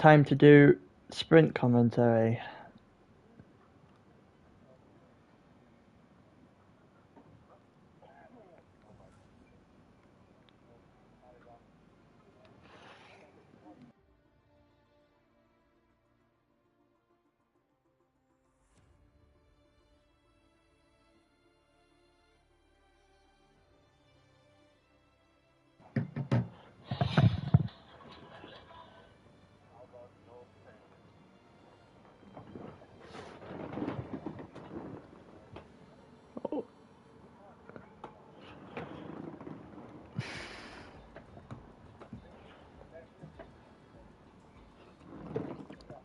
time to do sprint commentary.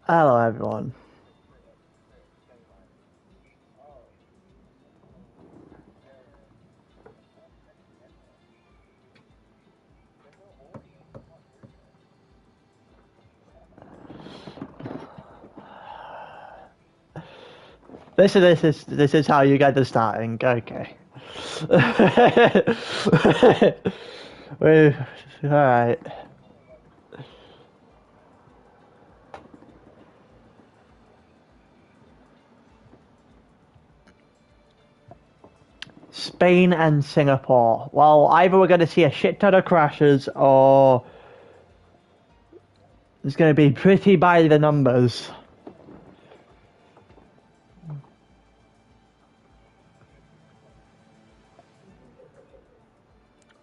Hello everyone. This is how you get the starting. Okay. All right. Spain and Singapore. Well, either we're going to see a shit ton of crashes or it's going to be pretty by the numbers.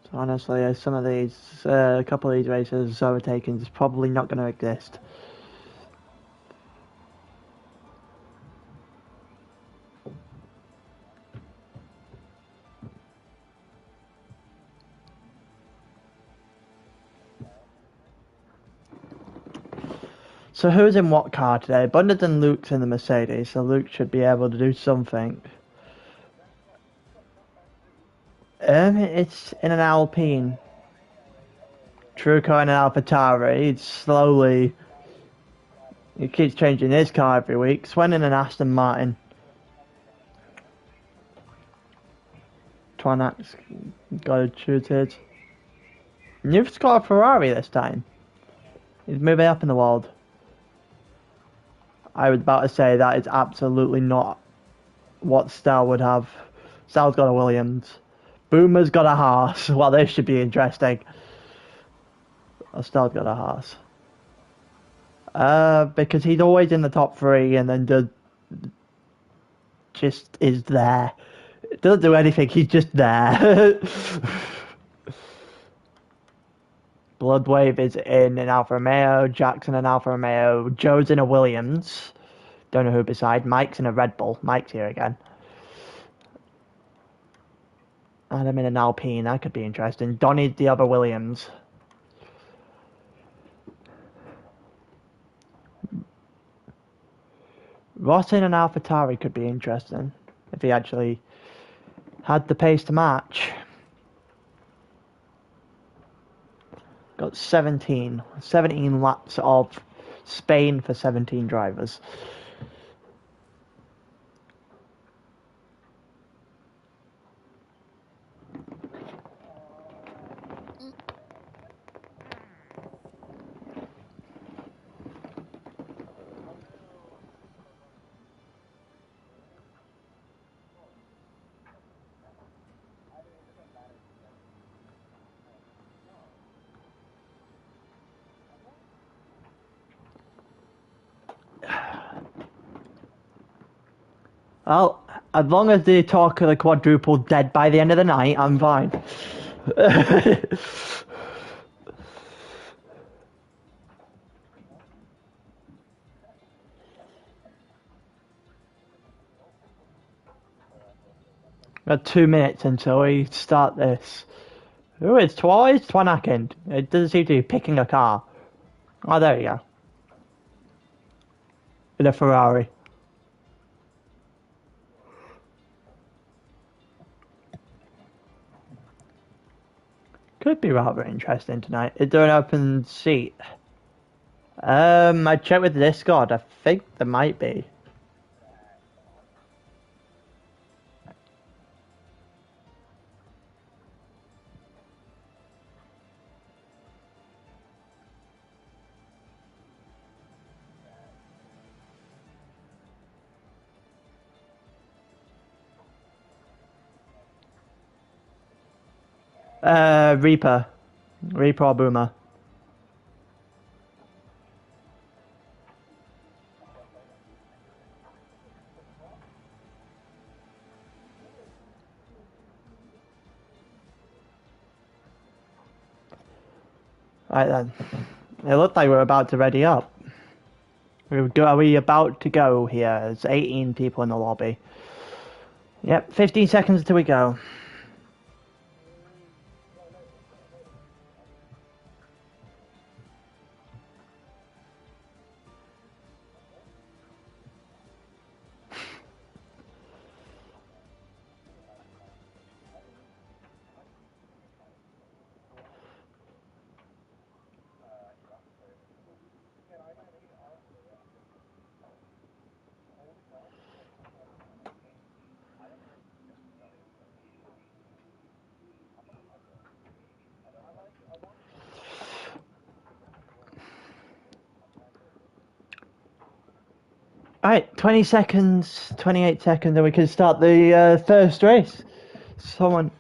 So honestly, some of these, a couple of these races overtaking is probably not going to exist. So who's in what car today? Bundard and Luke's in the Mercedes, so Luke should be able to do something. It's in an Alpine. Truco in an AlphaTauri. It's slowly. He keeps changing his car every week. Swen in an Aston Martin. Twanak's got it shooted. You've got a Ferrari this time. He's moving up in the world. I was about to say that is absolutely not what Stel would have. Stel's got a Williams. Boomer's got a Haas. Well, this should be interesting. Stel's got a Haas. Because he's always in the top three and then just is there. Doesn't do anything, he's just there. Bloodwave is in an Alfa Romeo, Jackson in an Alfa Romeo, Joe's in a Williams. Don't know who beside. Mike's in a Red Bull. Mike's here again. Adam in an Alpine, that could be interesting. Donny's the other Williams. Ross in an AlphaTauri could be interesting if he actually had the pace to match. Got 17 laps of Spain for 17 drivers. Well, as long as they talk of the quadruple dead by the end of the night, I'm fine. Got 2 minutes until we start this. Oh, it's Twanakin. It doesn't seem to be picking a car. Oh, there you go. In a Ferrari. Could be rather interesting tonight. Is there an open seat? I checked with Discord. I think there might be. Reaper or Boomer. Right then. It looked like we're about to ready up. Are we about to go here? There's 18 people in the lobby. Yep, 15 seconds till we go. Alright, 20 seconds, 28 seconds, and we can start the first race. Someone...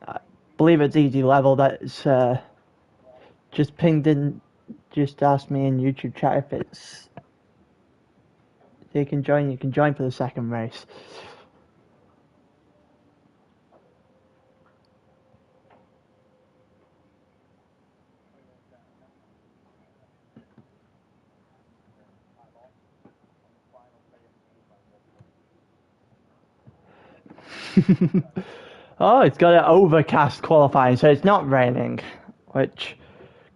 I believe it's easy level. That's just pinged in, just asked me in YouTube chat if it's... You can join for the second race. Oh, it's got an overcast qualifying, so it's not raining, which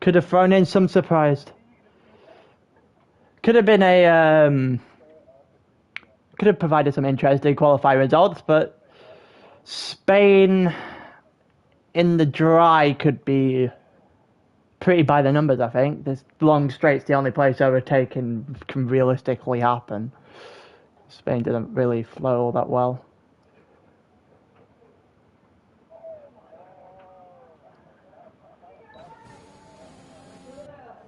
could have thrown in some surprise. Could have been a could have provided some interesting qualifying results, but Spain in the dry could be pretty by the numbers. I think this long straight's the only place overtaking can realistically happen. Spain didn't really flow all that well.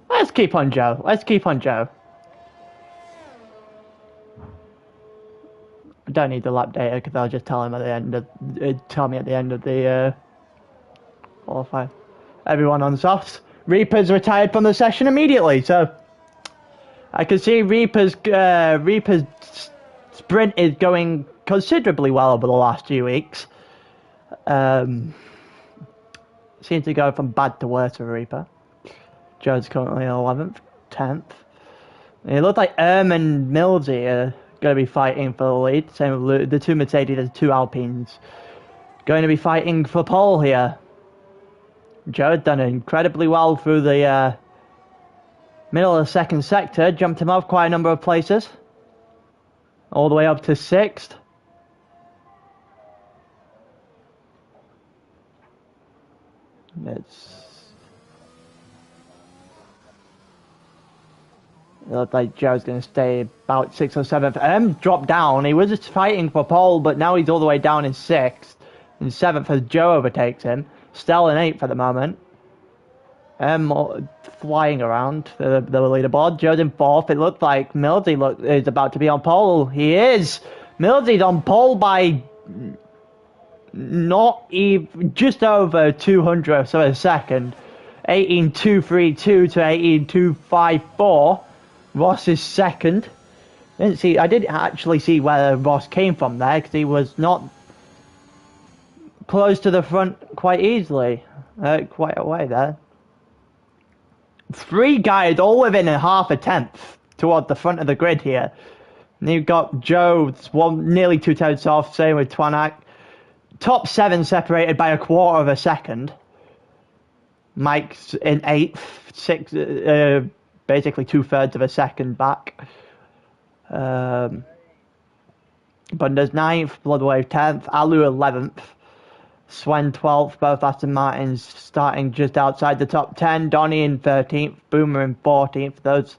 Let's keep on Joe. Let's keep on Joe. I don't need the lap data because I'll just tell him at the end of tell me at the end of the qualifying. Everyone on softs. Reaper's retired from the session immediately, so I can see Reaper's sprint is going considerably well over the last few weeks. Seems to go from bad to worse for Reaper. Joe's currently 11th, 10th. It looked like and Millsy are going to be fighting for the lead. Same with the two Mercedes and two Alpines. Going to be fighting for pole here. Joe had done incredibly well through the middle of the second sector. Jumped him off quite a number of places. All the way up to 6th. It looked like Joe's going to stay about 6th or 7th. Dropped down. He was just fighting for pole, but now he's all the way down in 6th. In 7th as Joe overtakes him. Still in 8th at the moment. Flying around the leaderboard. Joe's in 4th. It looked like Millsy is about to be on pole. He is. Millsy's on pole by not even just over 200ths of a second. 18.232 to 18.254. Ross is second. I didn't actually see where Ross came from there because he was not close to the front quite easily. Quite a way there. 3 guys all within a half a tenth toward the front of the grid here. And you've got Joe, nearly 2 tenths off, same with Twanak. Top 7 separated by a quarter of a second. Mike's in 8th, 6th, basically 2/3 of a second back. Bunda's 9th, Bloodwave 10th, Alu 11th, Swen 12th, both Aston Martins starting just outside the top 10, Donnie in 13th, Boomer in 14th. Those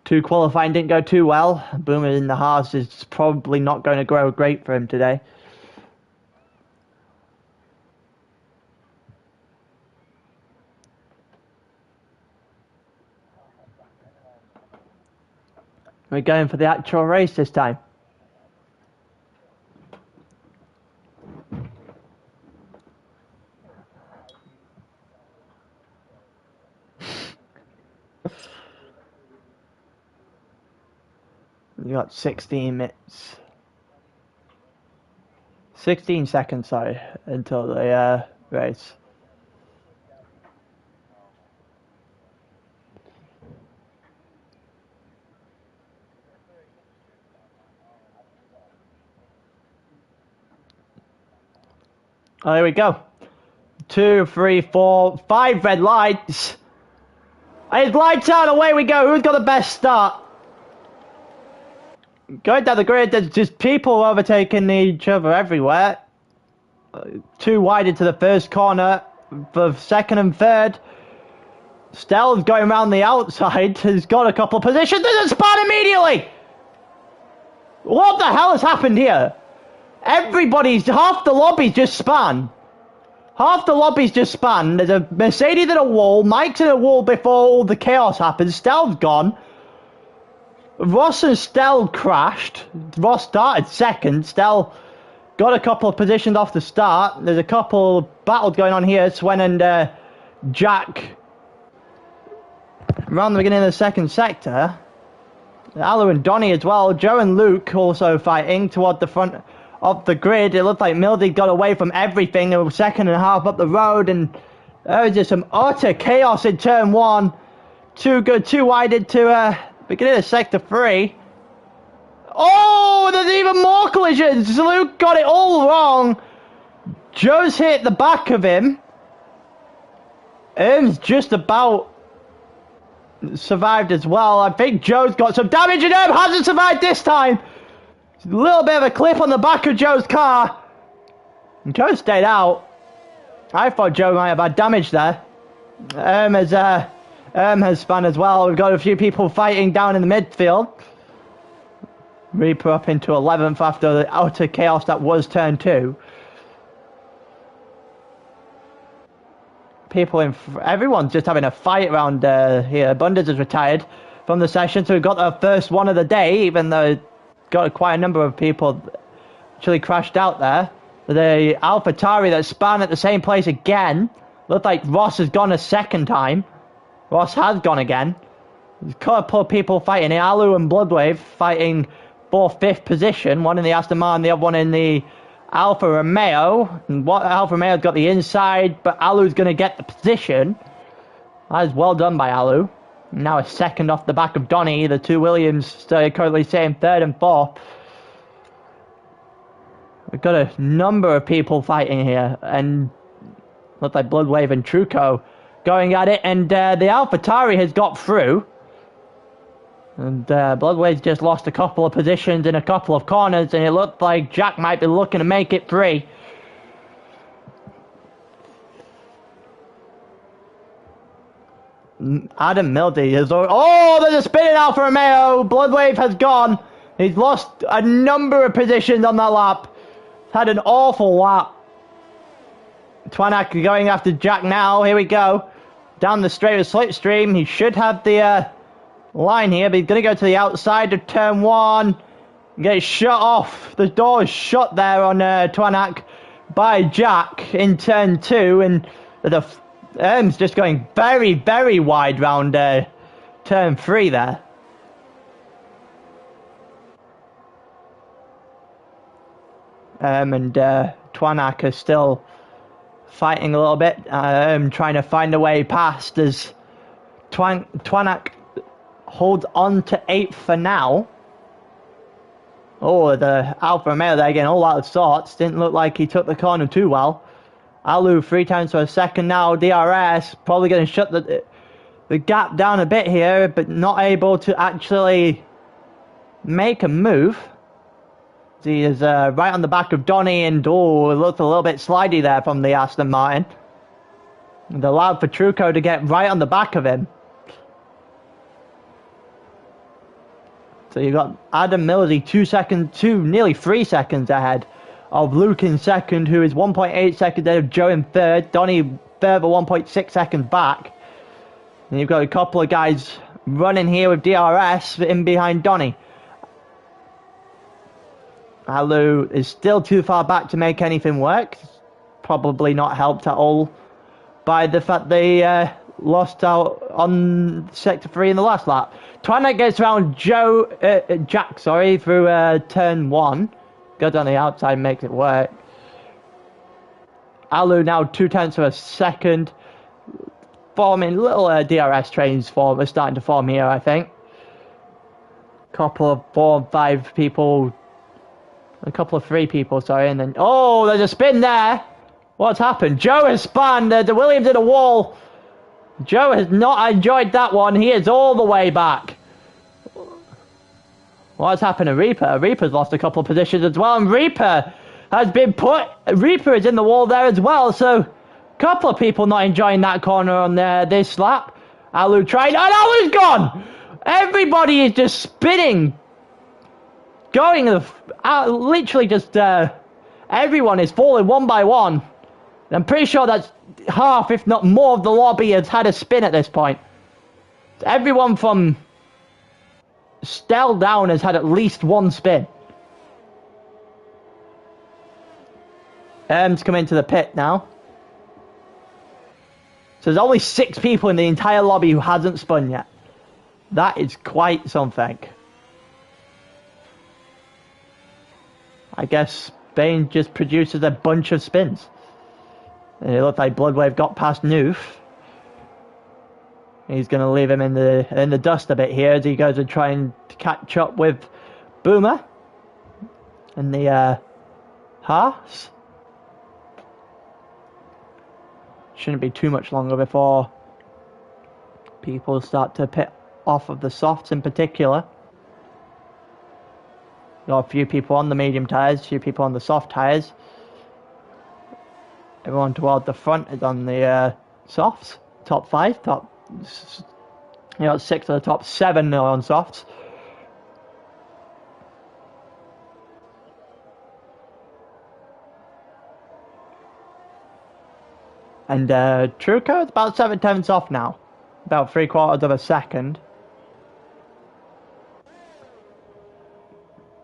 two qualifying didn't go too well. Boomer in the Haas is probably not going to grow great for him today. We're going for the actual race this time. You got 16 minutes. 16 seconds, sorry, until the race. Oh, here we go. 2, 3, 4, 5 red lights. It's lights out, away we go. Who's got the best start? Going down the grid, there's just people overtaking each other everywhere. 2 wide into the first corner for second and third. Stell's going around the outside. Has got a couple of positions. There's a spot immediately. What the hell has happened here? Half the lobby's just spun. Half the lobby's just spun. There's a Mercedes in a wall. Mike's in a wall before all the chaos happens. Stell's gone. Ross and Stell crashed. Ross started second. Stell got a couple of positions off the start. There's a couple of battles going on here. Swen and Jack around the beginning of the second sector. Alu and Donny as well. Joe and Luke also fighting toward the front of the grid. It looked like Mildy got away from everything. They were second and a half up the road, and there was just some utter chaos in turn 1. Too good, too wide into beginning of sector 3. Oh, there's even more collisions. Luke got it all wrong. Joe's hit the back of him. Just about survived as well. I think Joe's got some damage, and hasn't survived this time. A little bit of a clip on the back of Joe's car. And Joe stayed out. I thought Joe might have had damage there. Has spun as well. We've got a few people fighting down in the midfield. Reaper up into 11th after the utter chaos that was turn 2. Everyone's just having a fight around here. Bunders has retired from the session, so we've got our first one of the day, even though got quite a number of people actually crashed out there. The AlphaTauri that spun at the same place again. Looked like Ross has gone a second time. Ross has gone again. There's a couple of people fighting. Alu and Bloodwave fighting for 5th position. One in the Aston Martin, the other one in the Alfa Romeo. And Alfa Romeo's got the inside, but Alu's going to get the position. That is well done by Alu. Now a second off the back of Donny. The 2 Williams currently sitting 3rd and 4th. We've got a number of people fighting here, and look like Bloodwave and Truco going at it, and the AlphaTauri has got through. And Bloodwave's just lost a couple of positions in a couple of corners, and it looked like Jack might be looking to make it free. Adam Mildy is... Oh, there's a spinning Alfa Romeo. Bloodwave has gone. He's lost a number of positions on that lap. Had an awful lap. Twanak going after Jack now. Here we go. Down the straight with Slipstream. He should have the line here, but he's going to go to the outside of turn 1. Get shut off. The door is shut there on Twanak by Jack in turn 2, and the just going very, very wide round turn 3 there. And Twanak is still fighting a little bit, trying to find a way past as Twanak holds on to 8th for now. Oh, the Alfa Romeo there getting all out of sorts. Didn't look like he took the corner too well. Alu 3 times for a second now. DRS probably going to shut the gap down a bit here, but not able to actually make a move. He is right on the back of Donny, and oh, it looked a little bit slidey there from the Aston Martin. And allowed for Truco to get right on the back of him. So you've got Adam Millsy nearly 3 seconds ahead of Luke in second, who is 1.8 seconds ahead of Joe in third. Donny further 1.6 seconds back. And you've got a couple of guys running here with DRS in behind Donny. Alu is still too far back to make anything work. Probably not helped at all by the fact the lost out on sector 3 in the last lap. Twilight gets around Jack, through turn 1. Goes on the outside, makes it work. Alu now 0.2 of a second. Forming little DRS trains are starting to form here, I think. Couple of 4 and 5 people. A couple of 3 people, sorry, and then... Oh, there's a spin there! What's happened? Joe has spun. The Williams in a wall. Joe has not enjoyed that one. He is all the way back. What's happened to Reaper? Reaper's lost a couple of positions as well, and Reaper has been put... Reaper is in the wall there as well, so... A couple of people not enjoying that corner on this lap. Alu tried... And Alu's gone! Everybody is just spinning. Going... literally just... everyone is falling one by one. I'm pretty sure that's half, if not more, of the lobby has had a spin at this point. Everyone from Stell down has had at least one spin. Erm's come into the pit now. So there's only 6 people in the entire lobby who hasn't spun yet. That is quite something. I guess Spain just produces a bunch of spins. And it looked like Bloodwave got past Noof. He's going to leave him in the dust a bit here as he goes and try and catch up with Bouma. And the Haas. Shouldn't be too much longer before people start to pit off of the softs in particular. Got a few people on the medium tyres, a few people on the soft tyres. Everyone toward the front is on the softs. Top 5, you know, 6 of the top 7 are on softs. And Truco is about 7/10 off now. About 3/4 of a second.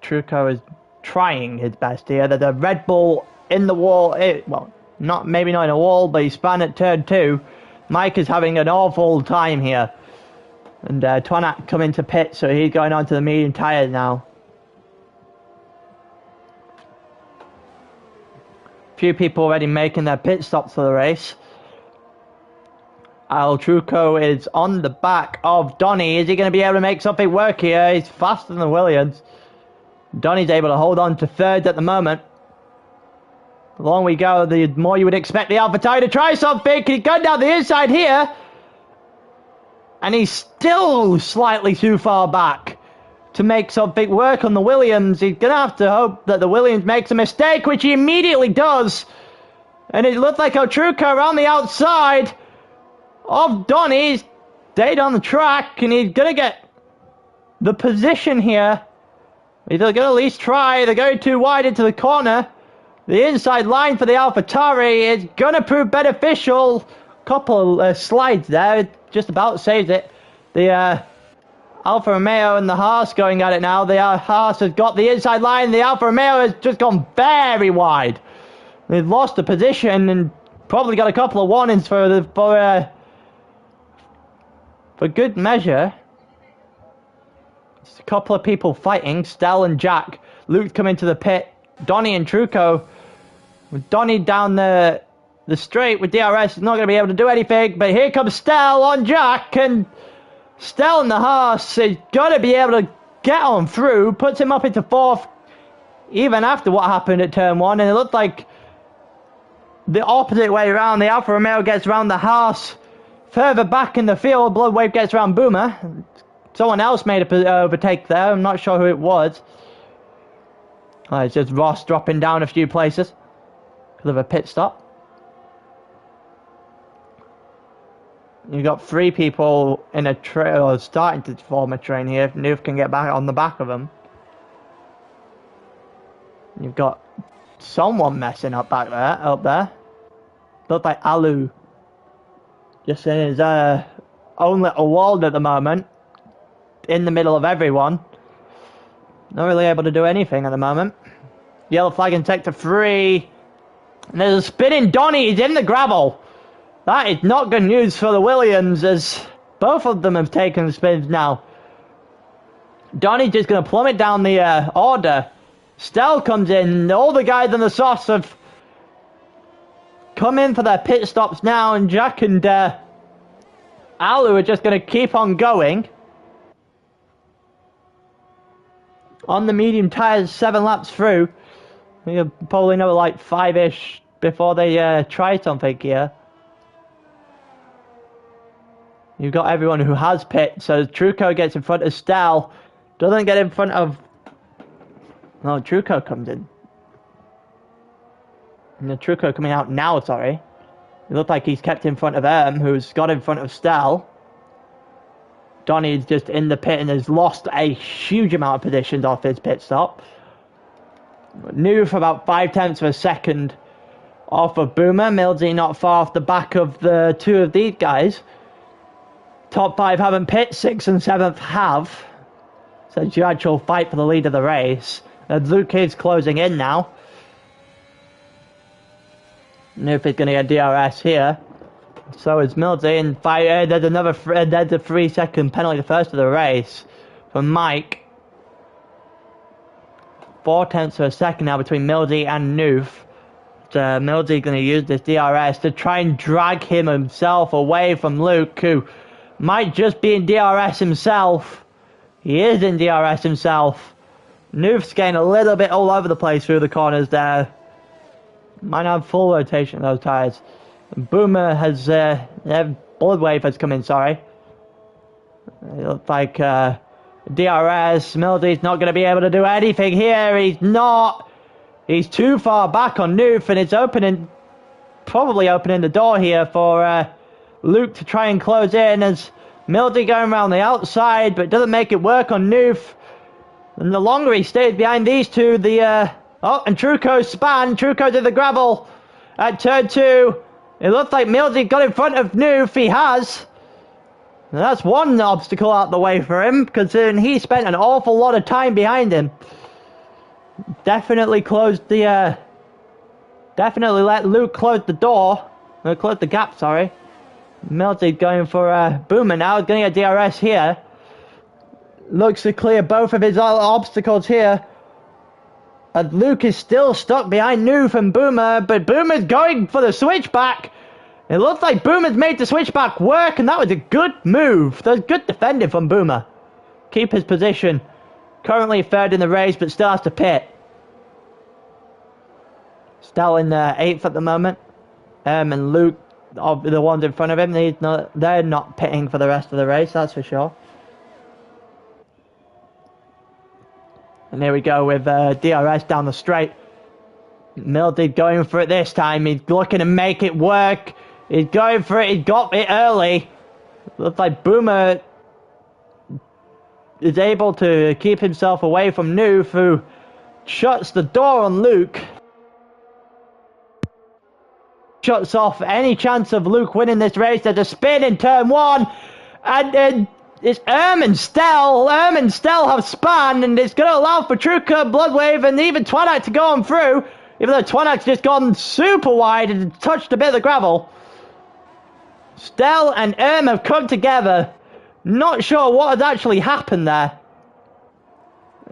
Truco is trying his best here. There's a Red Bull in the wall. Well, maybe not in a wall, but he spun at turn 2. Mike is having an awful time here. And Twanak come into pit, so he's going on to the medium tyres now. Few people already making their pit stops for the race. Al Truco is on the back of Donny. Is he going to be able to make something work here? He's faster than Williams. Donny's able to hold on to 3rd at the moment. The longer we go, the more you would expect the AlphaTauri to try something. He's going down the inside here. And he's still slightly too far back to make something work on the Williams. He's going to have to hope that the Williams makes a mistake, which he immediately does. And it looked like Otruka around the outside of Donny. He's stayed on the track, and he's going to get the position here. He's going to at least try. They're going too wide into the corner. The inside line for the AlphaTauri is going to prove beneficial. Couple of slides there, just about saves it. The Alfa Romeo and the Haas going at it now. The Haas has got the inside line. The Alfa Romeo has just gone very wide. They've lost the position and probably got a couple of warnings for good measure. Just a couple of people fighting. Stell and Jack. Luke come into the pit. Donny and Truco. With Donny down the straight with DRS, is not going to be able to do anything. But here comes Stell on Jack, and Stell and the Haas is going to be able to get on through. Puts him up into 4th, even after what happened at turn 1. And it looked like the opposite way around. The Alfa Romeo gets around the Haas further back in the field. Bloodwave gets around Bouma. Someone else made a overtake there. I'm not sure who it was. It's just Ross dropping down a few places because of a pit stop. You've got 3 people in a train, or starting to form a train here. If Noof can get back on the back of them. You've got someone messing up up there. Looks like Alu just in his own little world at the moment, in the middle of everyone. Not really able to do anything at the moment. Yellow flag in sector 3. And there's a spinning Donny. He's in the gravel. That is not good news for the Williams, as both of them have taken spins now. Donny's just going to plummet down the order. Stell comes in. All the guys on the softs have come in for their pit stops now, and Jack and Alu are just going to keep on going. On the medium tyres, 7 laps through. You'll probably know like 5-ish before they try something here. You've got everyone who has pit, so Truco gets in front of Stell. Doesn't get in front of... No, Truco comes in. No, Truco coming out now, sorry. It looked like he's kept in front of who's got in front of Stell. Donny's just in the pit and has lost a huge amount of positions off his pit stop. New for about 0.5 of a second off of Bouma. Mildy not far off the back of the two of these guys. Top 5 haven't pit, 6th and 7th have. So it's your actual fight for the lead of the race. And Luke is closing in now. Noof is going to get DRS here. So is Mildy, and there's another there's a 3-second penalty, the first of the race for Mike. 0.4 of a second now between Mildy and Noof. Mildy going to use this DRS to try and drag himself away from Luke, who might just be in DRS himself. He is in DRS himself. Noof's getting a little bit all over the place through the corners there. Might have full rotation of those tyres. Bouma has, Blood Wave has come in, sorry. It looks like DRS. Mildy's not going to be able to do anything here. He's not. He's too far back on Noof, and it's probably opening the door here for Luke to try and close in, as Mildy going around the outside, but doesn't make it work on Noof. And the longer he stays behind these two, and Truco's span. Truco's in the gravel at turn 2. It looks like Mildy got in front of Noof. He has. And that's one obstacle out the way for him, considering he spent an awful lot of time behind him. Definitely let Luke close the door. Close the gap, sorry. Mildy going for Bouma now. He's going to get DRS here. Looks to clear both of his obstacles here. And Luke is still stuck behind Noof and Bouma, but Booma's going for the switchback. It looks like Booma's made the switchback work, and that was a good move. That was good defending from Bouma. Keep his position. Currently 3rd in the race, but still has to pit. Still in 8th at the moment. And Luke, the ones in front of him, they're not pitting for the rest of the race, that's for sure. And here we go with DRS down the straight. Mildy going for it this time. He's looking to make it work. He's going for it. He got it early. Looks like Bouma is able to keep himself away from Noof, who shuts the door on Luke. Shuts off any chance of Luke winning this race. There's a spin in turn 1. And then it's and Stell. And Stell have span, and it's going to allow for Truca, Bloodwave, and even Twanak to go on through. Even though Twanak's just gone super wide and touched a bit of the gravel. Stell and have come together. Not sure what has actually happened there.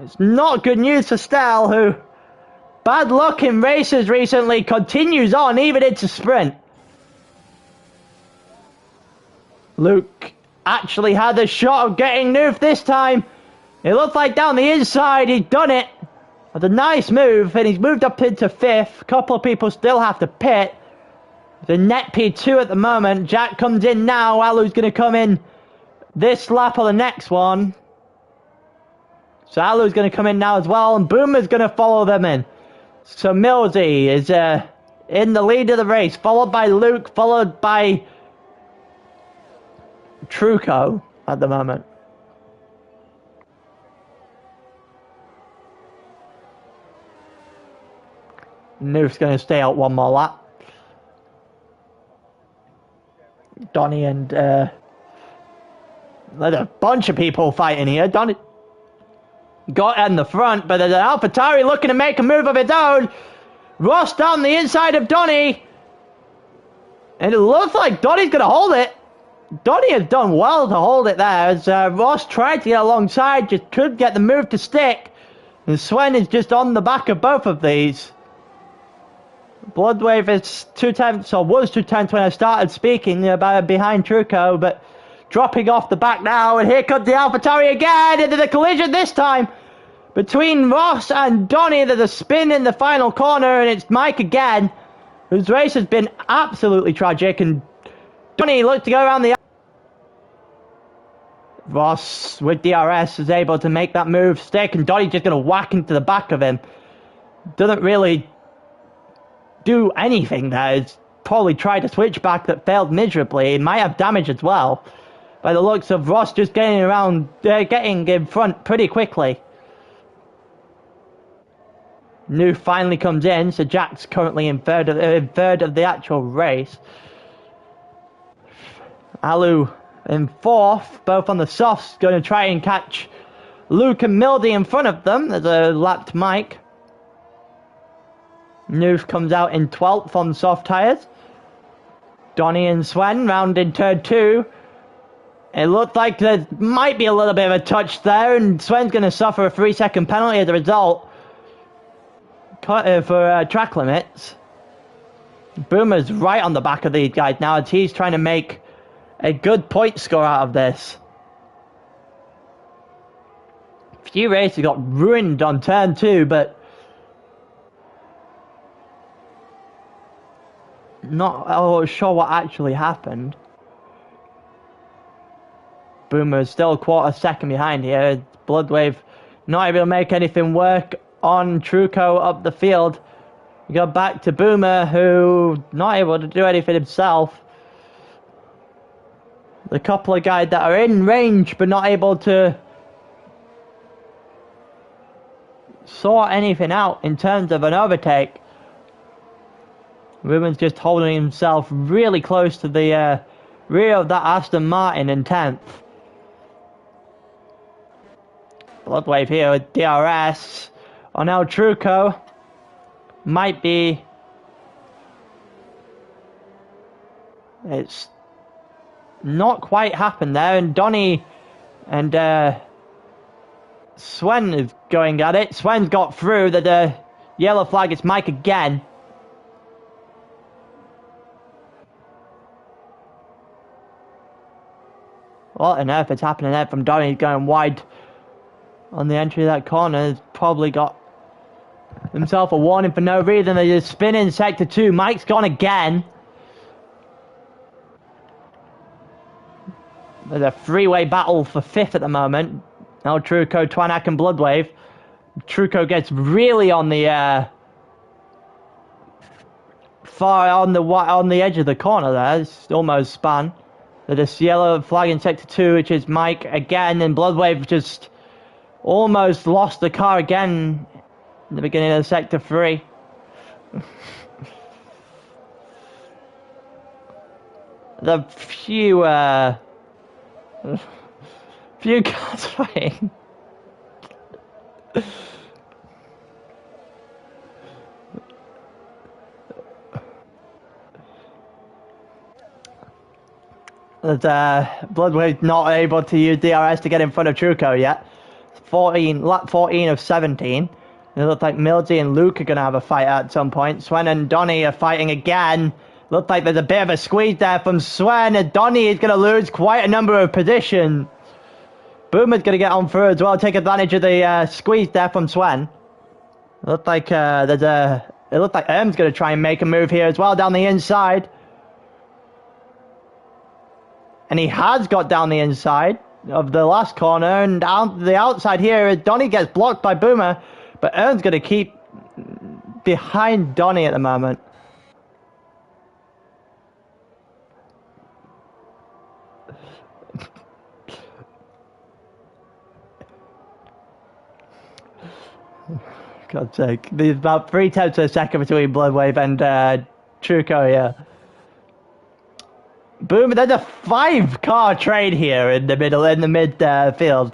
It's not good news for Stell, who, bad luck in races recently, continues on even into sprint. Luke actually had a shot of getting Noof this time. It looked like down the inside he'd done it. With a nice move, and he's moved up into 5th. A couple of people still have to pit. The net P2 at the moment. Jack comes in now. Alu's going to come in this lap or the next one. So Alu's going to come in now as well, and Booma's going to follow them in. So Mildy is in the lead of the race, followed by Luke, followed by Truco at the moment. Noof's going to stay out one more lap. Donny and there's a bunch of people fighting here. Donny got in the front, but there's an AlphaTauri looking to make a move of its own. Ross down the inside of Donny. And it looks like Donny's going to hold it. Donny has done well to hold it there as Ross tried to get alongside, just couldn't get the move to stick. And Sven is just on the back of both of these. Bloodwave is 2/10, or was 2/10 when I started speaking about behind Truco, but dropping off the back now, and here comes the AlphaTauri again into the collision this time between Ross and Donny. There's a spin in the final corner, and it's Mike again, whose race has been absolutely tragic, and Donny looks to go around the... Ross with DRS is able to make that move stick, and Donny's just going to whack into the back of him. Doesn't really do anything there. He's probably tried to switch back that failed miserably. It might have damage as well. By the looks of Ross just getting around, getting in front pretty quickly. New finally comes in, so Jack's currently in third of the actual race. Alu in fourth, both on the softs, going to try and catch Luke and Mildy in front of them. There's a lapped Mike. Noof comes out in 12th on soft tyres. Donny and Sven round in turn 2. It looked like there might be a little bit of a touch there, and Sven's going to suffer a 3-second penalty as a result for track limits. Boomer's right on the back of these guys now as he's trying to make a good point score out of this. A few races got ruined on turn 2, but not sure what actually happened. Boomer's still a quarter second behind here. Bloodwave not able to make anything work on Truco up the field. We go back to Boomer, who not able to do anything himself. The couple of guys that are in range but not able to sort anything out in terms of an overtake. Ruben's just holding himself really close to the rear of that Aston Martin in 10th. Bloodwave here with DRS on El Truco. Might be... It's not quite happened there, and Donny and Sven is going at it. Sven's got through the yellow flag. It's Mike again. What on earth is happening there from Donny going wide on the entry of that corner? He's probably got himself a warning for no reason. They just spin in sector 2. Mike's gone again. There's a three-way battle for 5th at the moment. Now Truco, Twanak and Bloodwave. Truco gets really on the far on the edge of the corner there. It's almost spun. There's a yellow flag in sector 2, which is Mike again, and Bloodwave just almost lost the car again in the beginning of sector 3. The few cars fighting. Bloodwave not able to use DRS to get in front of Truco yet. Lap 14 of 17. It looks like Mildy and Luke are going to have a fight at some point. Sven and Donny are fighting again. Looks like there's a bit of a squeeze there from Sven, and Donny is going to lose quite a number of positions. Boomer's going to get on through as well, take advantage of the squeeze there from Sven. It looks like it looks like Erm's going to try and make a move here as well down the inside. And he has got down the inside of the last corner, and the outside here, Donny gets blocked by Boomer, but Ern's going to keep behind Donny at the moment. God's sake. There's about 0.3 of a second between Bloodwave and Truco here. Boom, there's a 5-car trade here in the middle, in the midfield.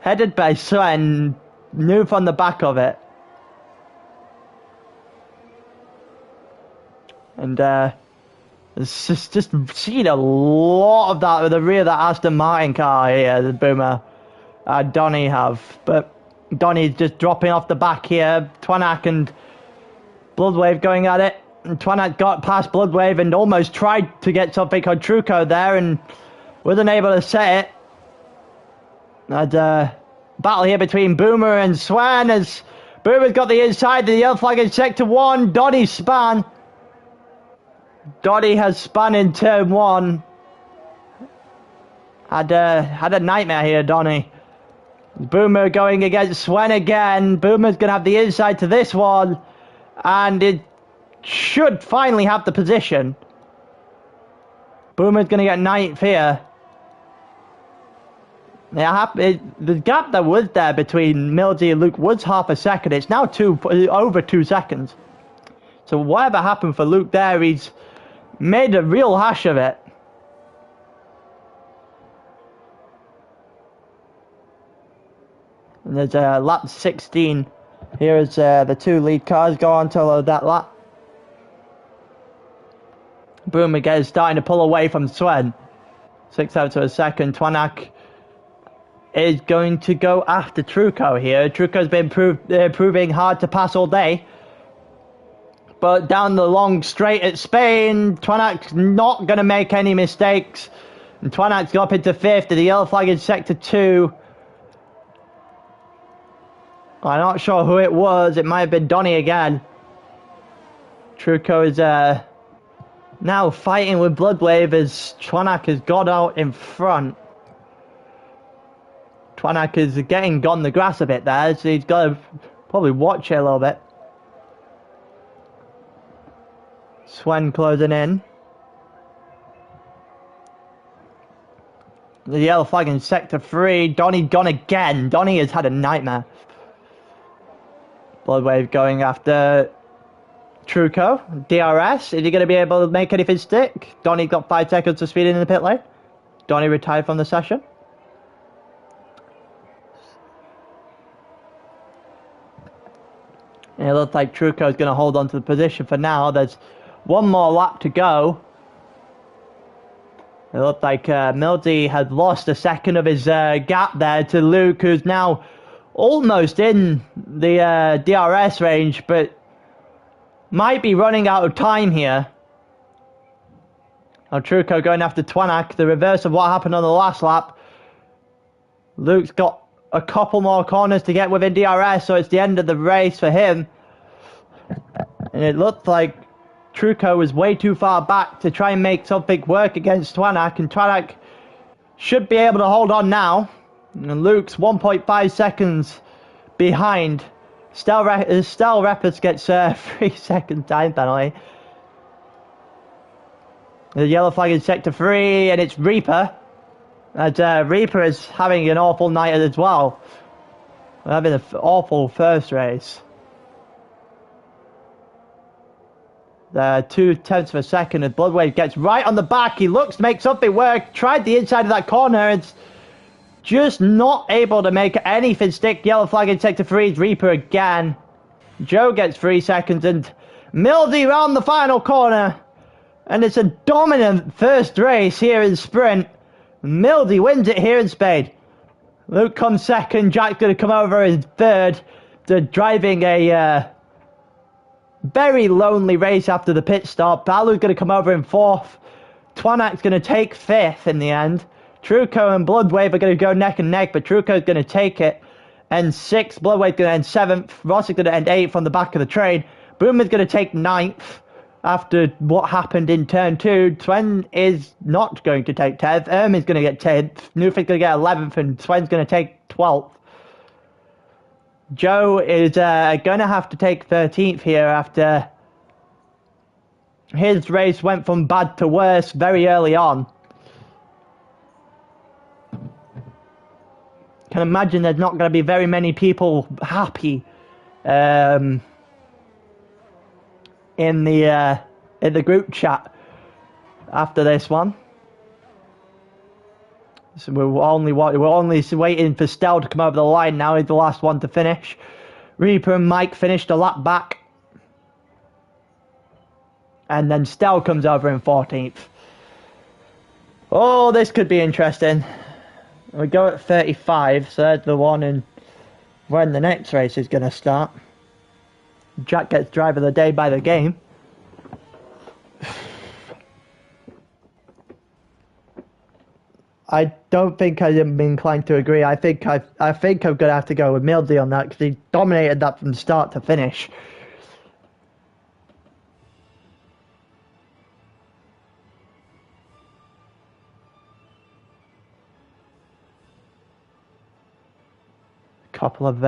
Headed by Sven, Noof on the back of it. And It's just seen a lot of that with the rear of that Aston Martin car here, the Boomer. Donny have. But Donny's just dropping off the back here. Twanak and Bloodwave going at it. And Twanak got past Bloodwave and almost tried to get something on Truco there and wasn't able to set it. And battle here between Boomer and Swan as Boomer's got the inside, the yellow flag in sector 1. Donny span. Donny has spun in turn 1. Had a nightmare here, Donny. Boomer going against Swen again. Boomer's going to have the inside to this one. And it should finally have the position. Boomer's going to get 9th here. Yeah, the gap that was there between Mildy and Luke was half a second. It's now over 2 seconds. So whatever happened for Luke there, he's made a real hash of it. And there's lap 16. Here is the 2 lead cars go on to load that lap. Boom again, starting to pull away from Swen. 6 out to a second. Twanak is going to go after Truco here. Truco's been proving hard to pass all day. But down the long straight at Spain, Twanak's not going to make any mistakes. And Twanak's got up into 5th. The yellow flag in sector 2. I'm not sure who it was. It might have been Donny again. Truco is now fighting with Bloodwave as Twanak has got out in front. Twanak is getting gone the grass a bit there, so he's got to probably watch it a little bit. Swen closing in. The yellow flag in sector 3. Donny gone again. Donny has had a nightmare. Bloodwave going after Truco. DRS. Is he going to be able to make anything stick? Donny got 5 seconds of speed in the pit lane. Donny retired from the session. And it looks like Truco is going to hold on to the position for now. There's one more lap to go. It looked like Mildy had lost a second of his gap there to Luke, who's now almost in the DRS range, but might be running out of time here. Now Truco going after Twanak, the reverse of what happened on the last lap. Luke's got a couple more corners to get within DRS, so it's the end of the race for him. And it looked like Truco was way too far back to try and make something work against Twanak, and Twanak should be able to hold on now. And Luke's 1.5 seconds behind. Stel Reppers gets 3 second time penalty. The yellow flag in sector 3, and it's Reaper. And Reaper is having an awful night as well. We're having an awful first race. 2/10 of a second, and Bloodwave gets right on the back. He looks to make something work. Tried the inside of that corner. It's just not able to make anything stick. Yellow flag in sector 3 is Reaper again. Joe gets 3 seconds, and Mildy round the final corner. And it's a dominant first race here in sprint. Mildy wins it here in Spain. Luke comes second. Jack's going to come over in third. They're driving a very lonely race after the pit stop. Balu's going to come over in 4th. Twanak's going to take 5th in the end. Truco and Bloodwave are going to go neck and neck, but Truco's going to take it. And 6th, Bloodwave's going to end 7th. Ross is going to end 8th on the back of the train. Boomer's going to take 9th after what happened in turn 2. Swen is not going to take 10th. Ermin's going to get 10th. Newfield's going to get 11th, and Swen's going to take 12th. Joe is going to have to take 13th here after his race went from bad to worse very early on. Can imagine there's not going to be very many people happy in the group chat after this one. So we're only waiting for Stel to come over the line now. He's the last one to finish. Reaper and Mike finished a lap back. And then Stell comes over in 14th. Oh, this could be interesting. We go at 35, so that's the one in when the next race is going to start. Jack gets driver of the day by the game. I don't think I'm inclined to agree. I think I'm going to have to go with Mildy on that because he dominated that from start to finish. Couple of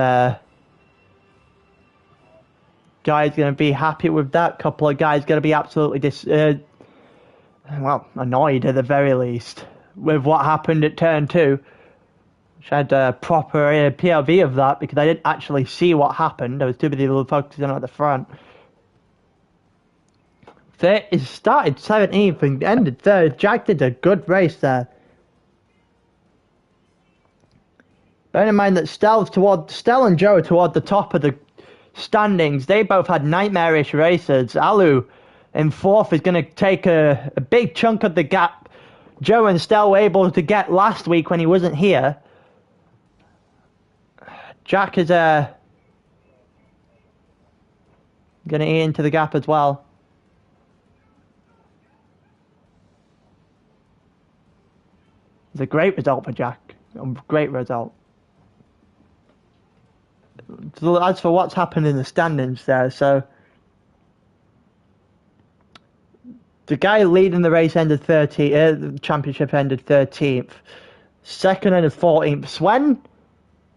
guys going to be happy with that. Couple of guys going to be absolutely annoyed at the very least with what happened at turn 2. Which I had a proper POV of that because I didn't actually see what happened. I was too busy focusing on at the front. It started 17th and ended 3rd. Jack did a good race there. Bearing in mind that Stell and Joe are toward the top of the standings. They both had nightmarish races. Alu in 4th is going to take a big chunk of the gap Joe and Stell were able to get last week when he wasn't here. Jack is going to eat into the gap as well. It's a great result for Jack. A great result. So as for what's happened in the standings there, so the guy leading the race ended 30th, the championship ended 13th. Second ended 14th. Swen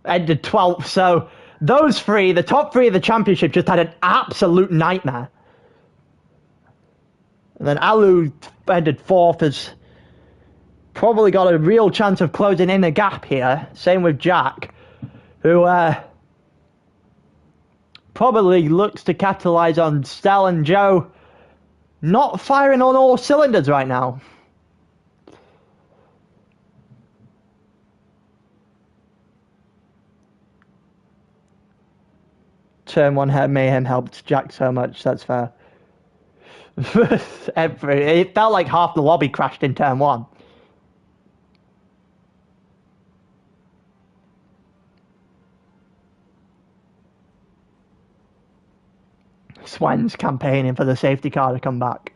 ended 12th. So those three, the top 3 of the championship, just had an absolute nightmare. And then Alu ended 4th, has probably got a real chance of closing in a gap here. Same with Jack, who probably looks to capitalise on Stell and Joe not firing on all cylinders right now. Turn 1 mayhem helped Jack so much, that's fair. It felt like half the lobby crashed in turn 1. Swen's campaigning for the safety car to come back.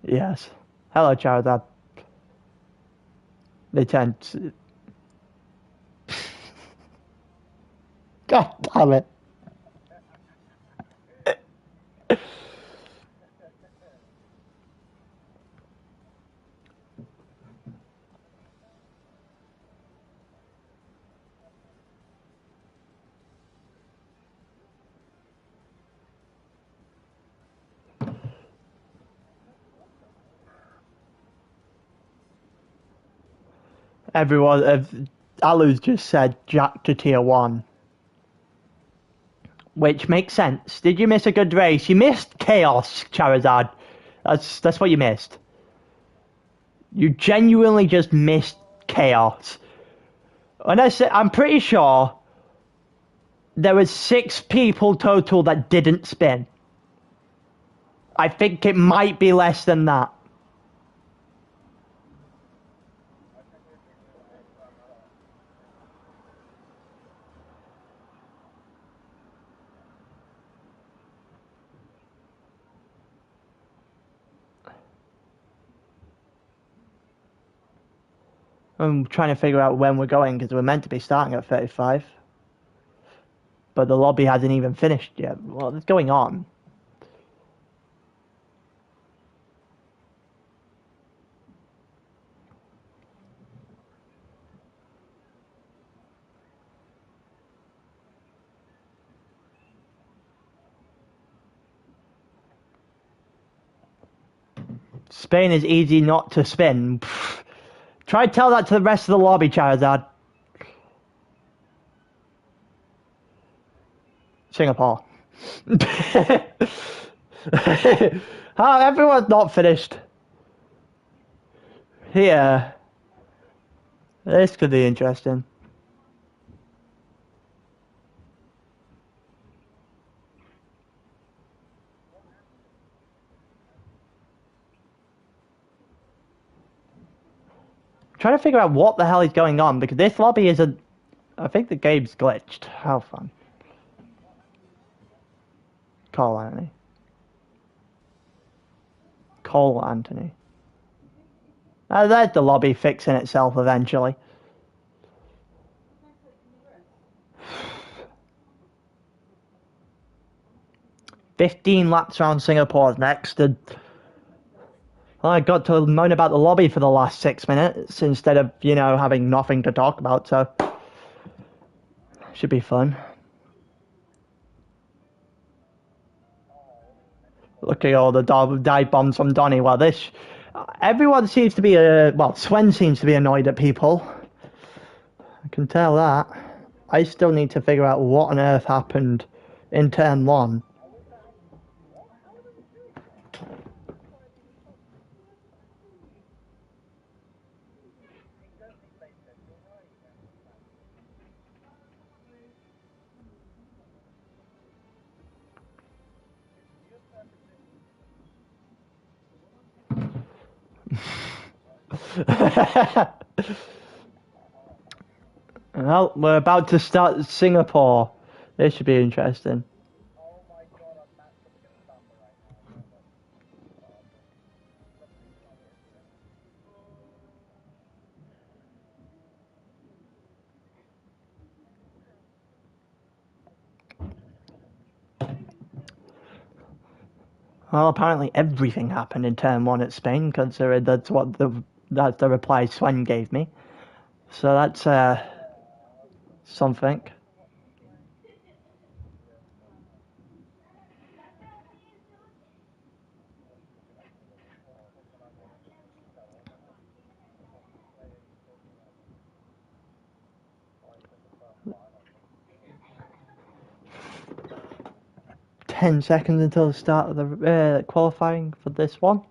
Yes. Hello, Charizard. They tend to... God damn it. Everyone, Alu's just said Jack to tier 1. Which makes sense. Did you miss a good race? You missed Chaos, Charizard. That's what you missed. You genuinely just missed Chaos. And I'm pretty sure there was 6 people total that didn't spin. I think it might be less than that. I'm trying to figure out when we're going because we're meant to be starting at 35. But the lobby hasn't even finished yet. What's going on? Spain is easy not to spin. Pfft. Try to tell that to the rest of the lobby, Charizard. Singapore. Everyone's not finished. Here. This could be interesting. trying to figure out what the hell is going on, because this lobby isn't... I think the game's glitched. How fun. Cole Anthony. Cole Anthony. There's the lobby fixing itself eventually. "15 laps around Singapore next, and I got to moan about the lobby for the last 6 minutes instead of, you know, having nothing to talk about, so should be fun. Look at all the dive bombs from Donny. Well, everyone seems to be well, Swen seems to be annoyed at people. I can tell that. I still need to figure out what on earth happened in turn 1. Well, we're about to start Singapore. This should be interesting. Well, apparently everything happened in turn 1 at Spain, considering that's the reply Swen gave me. So that's something. Ten seconds until the start of the qualifying for this one.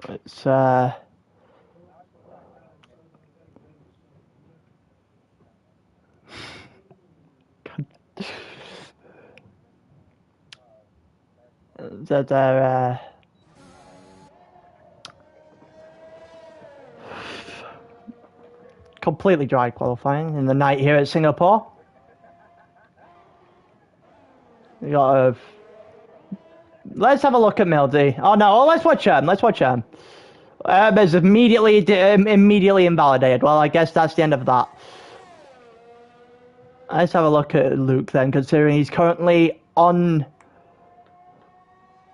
It's they're completely dry qualifying in the night here at Singapore. You got let's have a look at Mildy. Oh no, let's watch him. Let's watch him. Is immediately invalidated. Well, I guess that's the end of that. Let's have a look at Luke then, considering he's currently on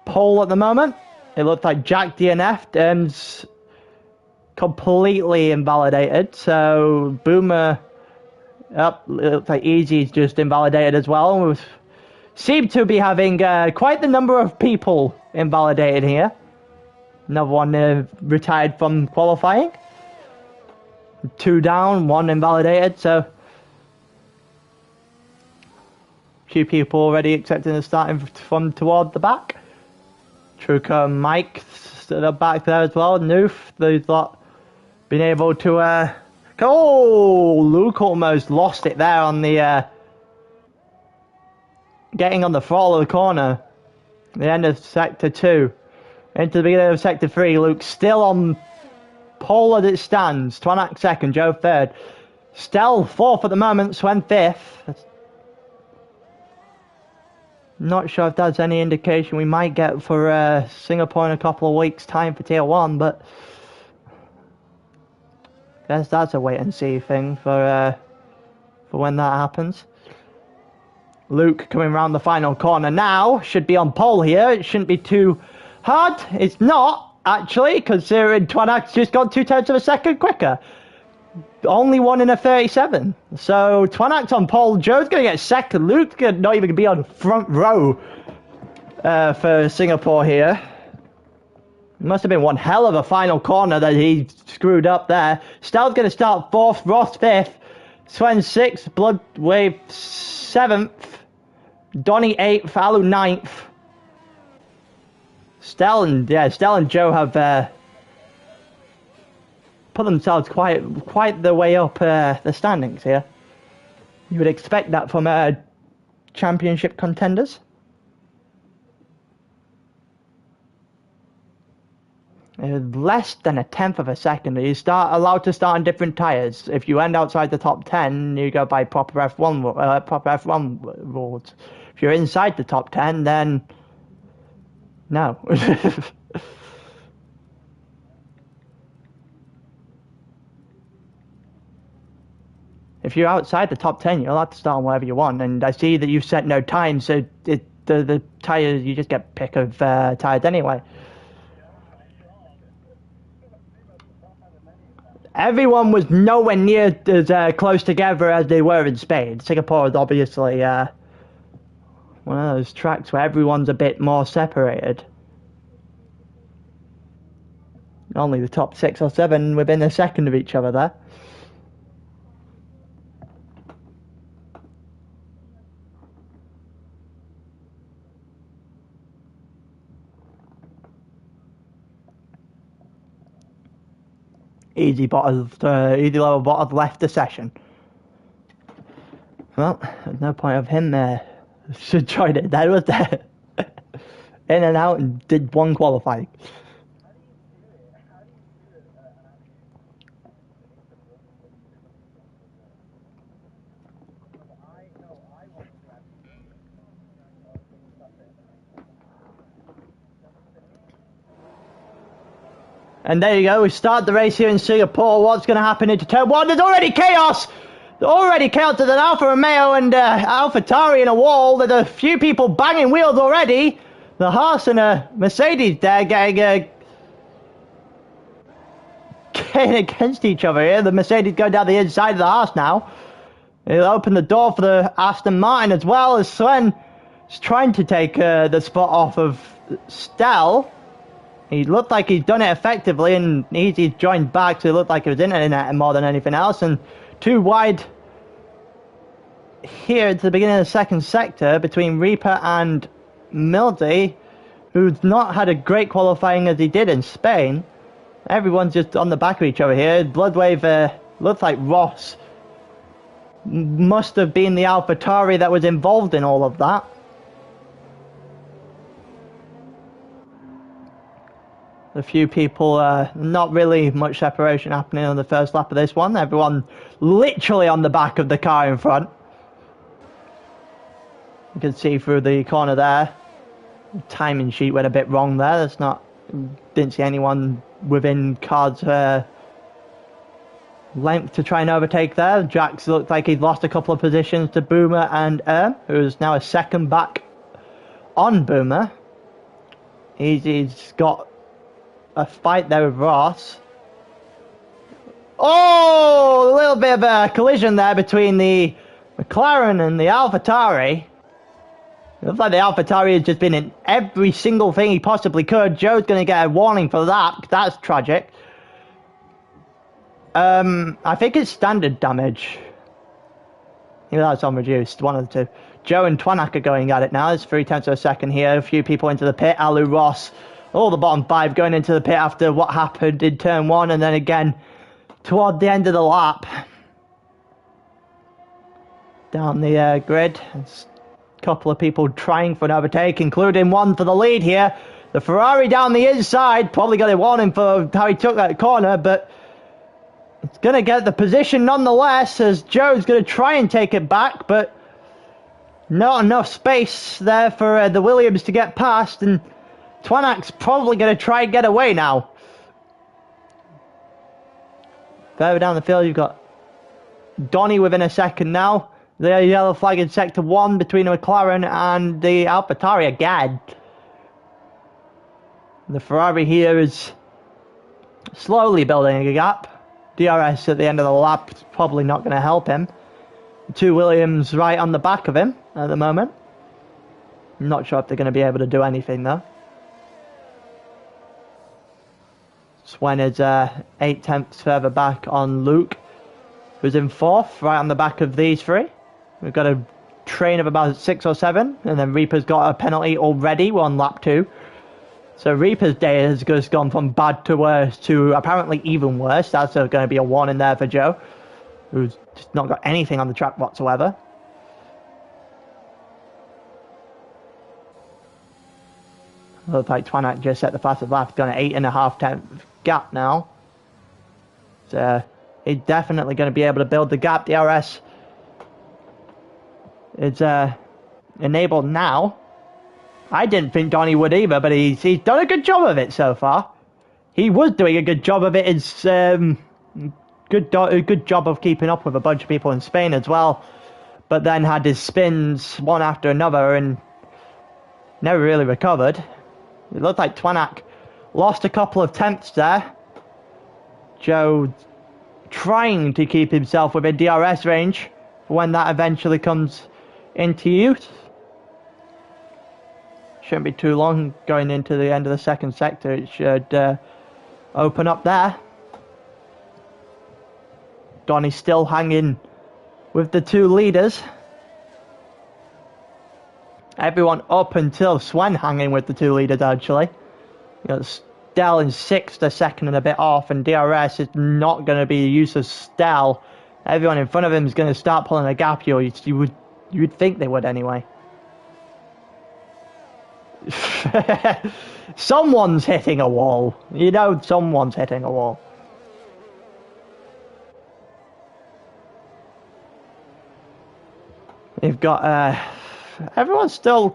pole at the moment. It looks like Jack DNF'd, completely invalidated. So Bouma, it looks like Easy's just invalidated as well. We seem to be having quite the number of people invalidated here. Another one retired from qualifying. 2 down, 1 invalidated. So few people already accepting the starting from toward the back. Truca and Mike stood up back there as well. Noof, they've not been able to oh, Luke almost lost it there on the getting on the throttle of the corner. The end of sector 2 into the beginning of sector 3. Luke still on pole as it stands. Twanak second, Joe third. Stell fourth at the moment, Swen fifth. Not sure if that's any indication we might get for Singapore in a couple of weeks' time for Tier 1, but I guess that's a wait and see thing for when that happens. Luke coming around the final corner now, should be on pole here. It shouldn't be too hard. It's not, actually, considering Twanak's just got 0.2 of a second quicker. Only 1 in a 37. So Twanak's on pole. Joe's going to get second. Luke's not even going to be on front row for Singapore here. Must have been one hell of a final corner that he screwed up there. Stell's going to start fourth, Ross fifth. Sven 6th, Bloodwave 7th, Donny 8th, Alu 9th. Stell and Joe have put themselves quite the way up the standings here. You would expect that from championship contenders. Less than a tenth of a second. You allowed to start on different tyres. If you end outside the top 10, you go by proper F1 rules. If you're inside the top 10, then no. If you're outside the top 10, you're allowed to start on whatever you want. And I see that you've set no time, so the tyres, you just get pick of tyres anyway. Everyone was nowhere near as close together as they were in Spain. Singapore is obviously one of those tracks where everyone's a bit more separated. Only the top 6 or 7 within a second of each other there. Easy level bottom left the session. Well, there's no point of him should join it. That was there. In and out and did one qualifying. And there you go, we start the race here in Singapore. What's going to happen into turn 1? There's already chaos! Already chaos. There's an Alfa Romeo and AlphaTauri in a wall. There's a few people banging wheels already. The Haas and a Mercedes there getting against each other here. The Mercedes going down the inside of the Haas now. It'll open the door for the Aston Martin as well, as Sven is trying to take the spot off of Stell. He looked like he'd done it effectively, and Easy joined back, so it looked like it was internet more than anything else. And too wide here at the beginning of the second sector between Reaper and Mildy, who's not had a great qualifying as he did in Spain. Everyone's just on the back of each other here. Bloodwave looks like Ross must have been the AlphaTauri that was involved in all of that. A few people, not really much separation happening on the first lap of this one. Everyone literally on the back of the car in front. You can see through the corner there. The timing sheet went a bit wrong there. That's not, didn't see anyone within car's length to try and overtake there. Jax looked like he'd lost a couple of positions to Boomer and who's now a second back on Boomer. He's got a fight there with Ross. Oh, a little bit of a collision there between the McLaren and the AlphaTauri. It looks like the AlphaTauri has just been in every single thing he possibly could. Joe's going to get a warning for that. That's tragic. I think it's standard damage. Even though it's on reduced, one of the two. Joe and Twanak are going at it now. It's 0.3 of a second here. A few people into the pit. Alu, Ross, all the bottom 5 going into the pit after what happened in turn 1, and then again toward the end of the lap. Down the grid, there's a couple of people trying for an overtake, including one for the lead here. The Ferrari down the inside, probably got a warning for how he took that corner, but it's going to get the position nonetheless, as Joe's going to try and take it back, but not enough space there for the Williams to get past, and Twanak's probably going to try and get away now. Further down the field, you've got Donny within a second now. The yellow flag in sector 1 between the McLaren and the AlphaTauri again. The Ferrari here is slowly building a gap. DRS at the end of the lap is probably not going to help him. The two Williams right on the back of him at the moment. I'm not sure if they're going to be able to do anything though. Swen is 8 tenths further back on Luke. who's in 4th, right on the back of these 3. We've got a train of about 6 or 7, and then Reaper's got a penalty already. We're on lap 2. So Reaper's day has just gone from bad to worse to apparently even worse. That's going to be a 1 in there for Joe, who's just not got anything on the track whatsoever. Looks like Twanak just set the fastest lap. Got an 8.5 gap now. So he's definitely going to be able to build the gap. DRS is enabled now. I didn't think Donny would either, but he's done a good job of it so far. He was doing a good job of it. It's good job of keeping up with a bunch of people in Spain as well, but then had his spins one after another and never really recovered. It looked like Twanak lost a couple of tenths there. Joe trying to keep himself within DRS range for when that eventually comes into use. Shouldn't be too long going into the end of the second sector. It should open up there. Donny's still hanging with the 2 leaders. Everyone up until Swen hanging with the 2 leaders, actually. You know, Stell in 6th, a second and a bit off, and DRS is not going to be a use of Stell. Everyone in front of him is going to start pulling a gap. You would think they would anyway. Someone's hitting a wall. You know, someone's hitting a wall. You've got everyone's still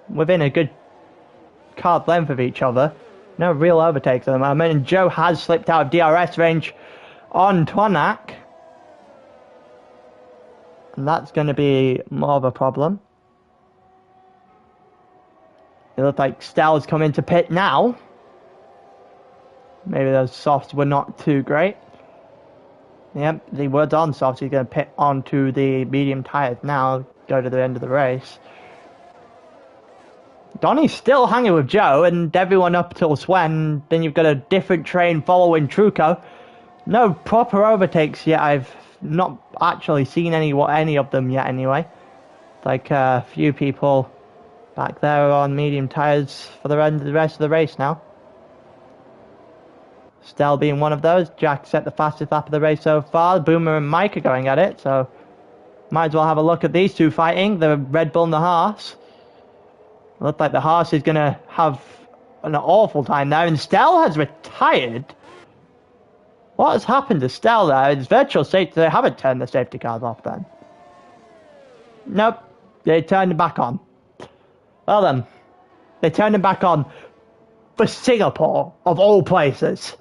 within a good card length of each other. No real overtakes at the moment, and Joe has slipped out of DRS range on Twanak, and that's going to be more of a problem. It looks like Stell's come into pit now. Maybe those softs were not too great. Yep, the word's on softs. He's going to pit onto the medium tyres now, go to the end of the race. Donny's still hanging with Joe and everyone up till Swen. Then you've got a different train following Truco. No proper overtakes yet. I've not actually seen any of them yet anyway. Like a few people back there on medium tyres for the rest of the race now. Stell being one of those. Jack set the fastest lap of the race so far. Boomer and Mike are going at it, so might as well have a look at these 2 fighting, the Red Bull and the Haas. Looks like the Haas is going to have an awful time there, and Stell has retired. What has happened to Stell there? It's virtual safety. They haven't turned the safety cars off then. Nope, they turned them back on. Well then, they turned them back on for Singapore, of all places.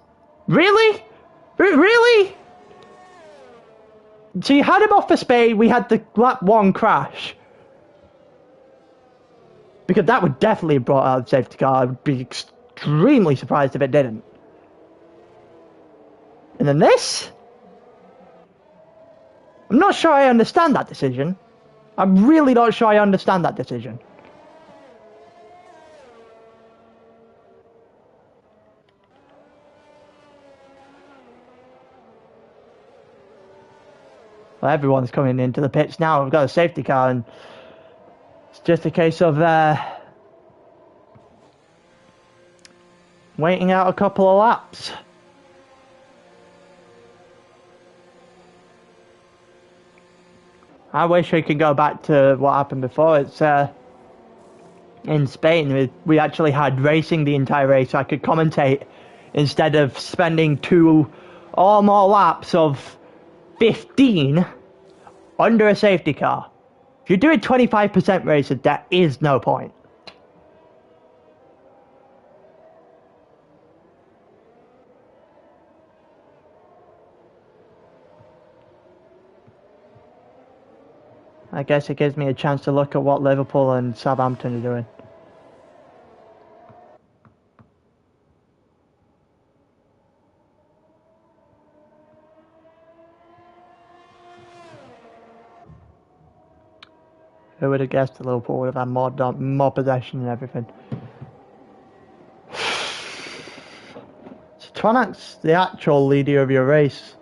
Really? Really? So you had him off for Spain, we had the lap 1 crash. Because that would definitely have brought out the safety car. I would be extremely surprised if it didn't. And then this? I'm not sure I understand that decision. I'm really not sure I understand that decision. Well, everyone's coming into the pits now. We've got a safety car, and it's just a case of waiting out a couple of laps. I wish we could go back to what happened before. It's in Spain, we actually had racing the entire race, so I could commentate instead of spending 2 or more laps of 15 under a safety car. If you're doing 25% racing, there is no point. I guess it gives me a chance to look at what Liverpool and Southampton are doing. Who would have guessed that Liverpool would have had more possession and everything? So Twanak's the actual leader of your race.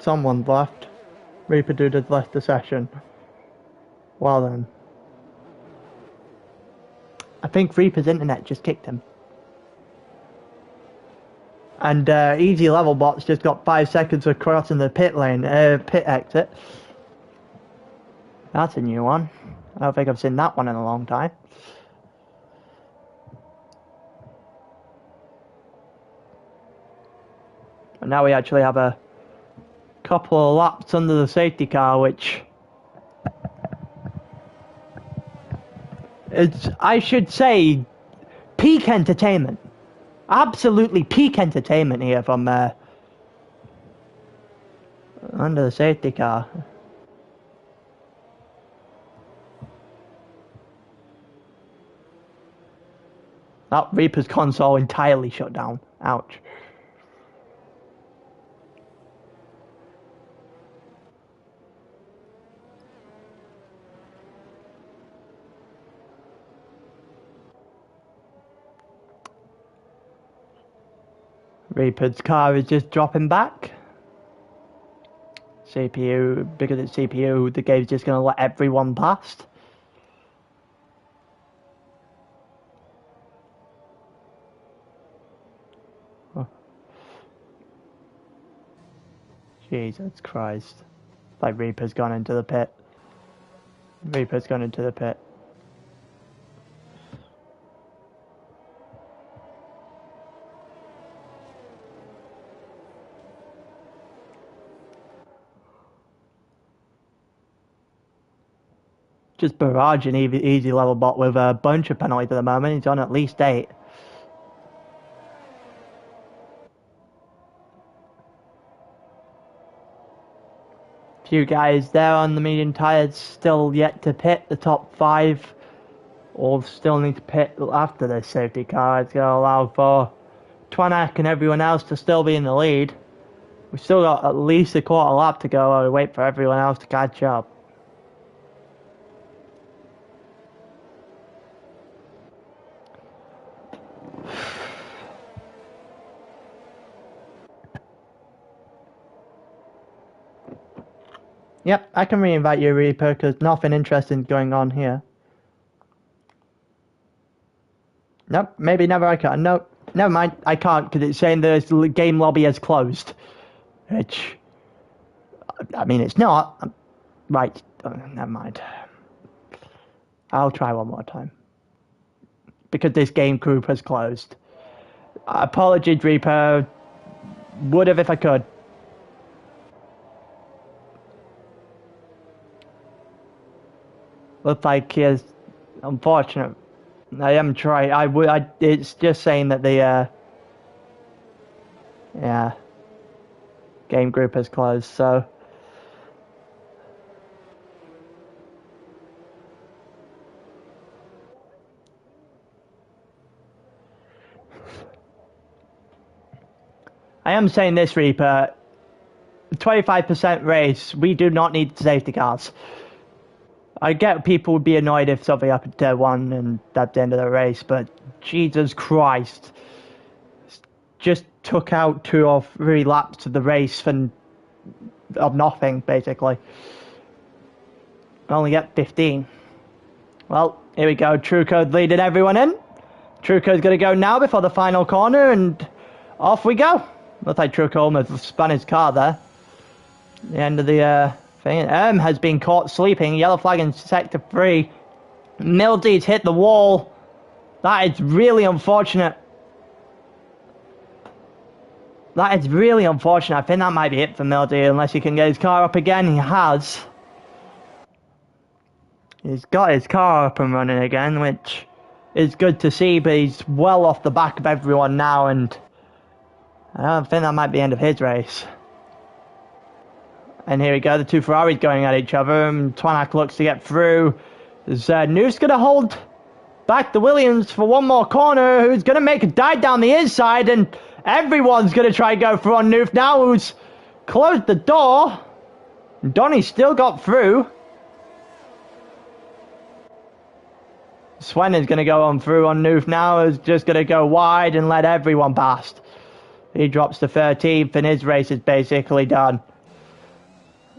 someone's left. ReaperDude has left the session. Well then. I think Reaper's internet just kicked him. And Easy Level Bot's just got 5 seconds of crossing the pit lane, pit exit. That's a new one. I don't think I've seen that one in a long time. But now we actually have a couple of laps under the safety car, which is, I should say, peak entertainment. Absolutely peak entertainment here from under the safety car. That Reaper's console entirely shut down. Ouch. Reaper's car is just dropping back. CPU, because it's CPU, the game's just going to let everyone past. Oh. Jesus Christ. Like Reaper's gone into the pit. Reaper's gone into the pit. Just barraging Easy Level Bot with a bunch of penalties at the moment. He's on at least 8. Few guys there on the medium tyres still yet to pit. The top 5 all still need to pit after this safety car. It's going to allow for Twanak and everyone else to still be in the lead. We've still got at least a quarter lap to go while we wait for everyone else to catch up. Yep, I can re-invite you, Reaper, because nothing interesting going on here. Nope, maybe never I can. Nope, never mind, I can't, because it's saying the game lobby has closed. Which, I mean, it's not. Right, never mind. I'll try one more time. Because this game group has closed. Apologies, Reaper. Would have if I could. Looks like he is unfortunate. I am trying. It's just saying that the yeah, game group has closed. So I am saying this, Reaper. 25% race. We do not need safety cars. I get people would be annoyed if something happened to one and that's the end of the race, but Jesus Christ. Just took out 2 or 3 laps of the race of nothing, basically. Only get 15. Well, here we go. Truco's leading everyone in. Truco's going to go now before the final corner, and off we go. Looks like Truco almost spun his car there. The end of the thing. Has been caught sleeping. Yellow flag in sector 3. Mildy's hit the wall. That is really unfortunate. That is really unfortunate. I think that might be it for Mildy, unless he can get his car up again. He has. He's got his car up and running again, which is good to see, but he's well off the back of everyone now, and I don't think that might be the end of his race. And here we go, the 2 Ferraris going at each other, and Twanak looks to get through. There's Noose going to hold back the Williams for one more corner, who's going to make a dive down the inside, and everyone's going to try and go through on Noof now, who's closed the door. Donnie still got through. Swen is going to go on through on Noof now, is just going to go wide and let everyone past. He drops to 13th, and his race is basically done.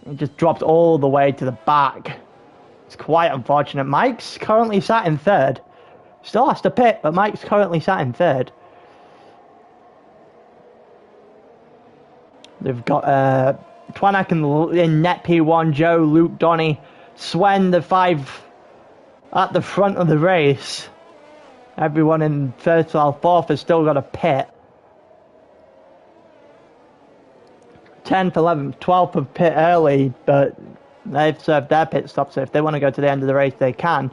He just dropped all the way to the back. It's quite unfortunate. Mike's currently sat in third. Still has to pit, but Mike's currently sat in third. They've got Twanak in net P1, Joe, Luke, Donny, Sven, the 5 at the front of the race. Everyone in third or fourth has still got a pit. 10th, 11th, 12th have pit early, but they've served their pit stop, so if they want to go to the end of the race, they can.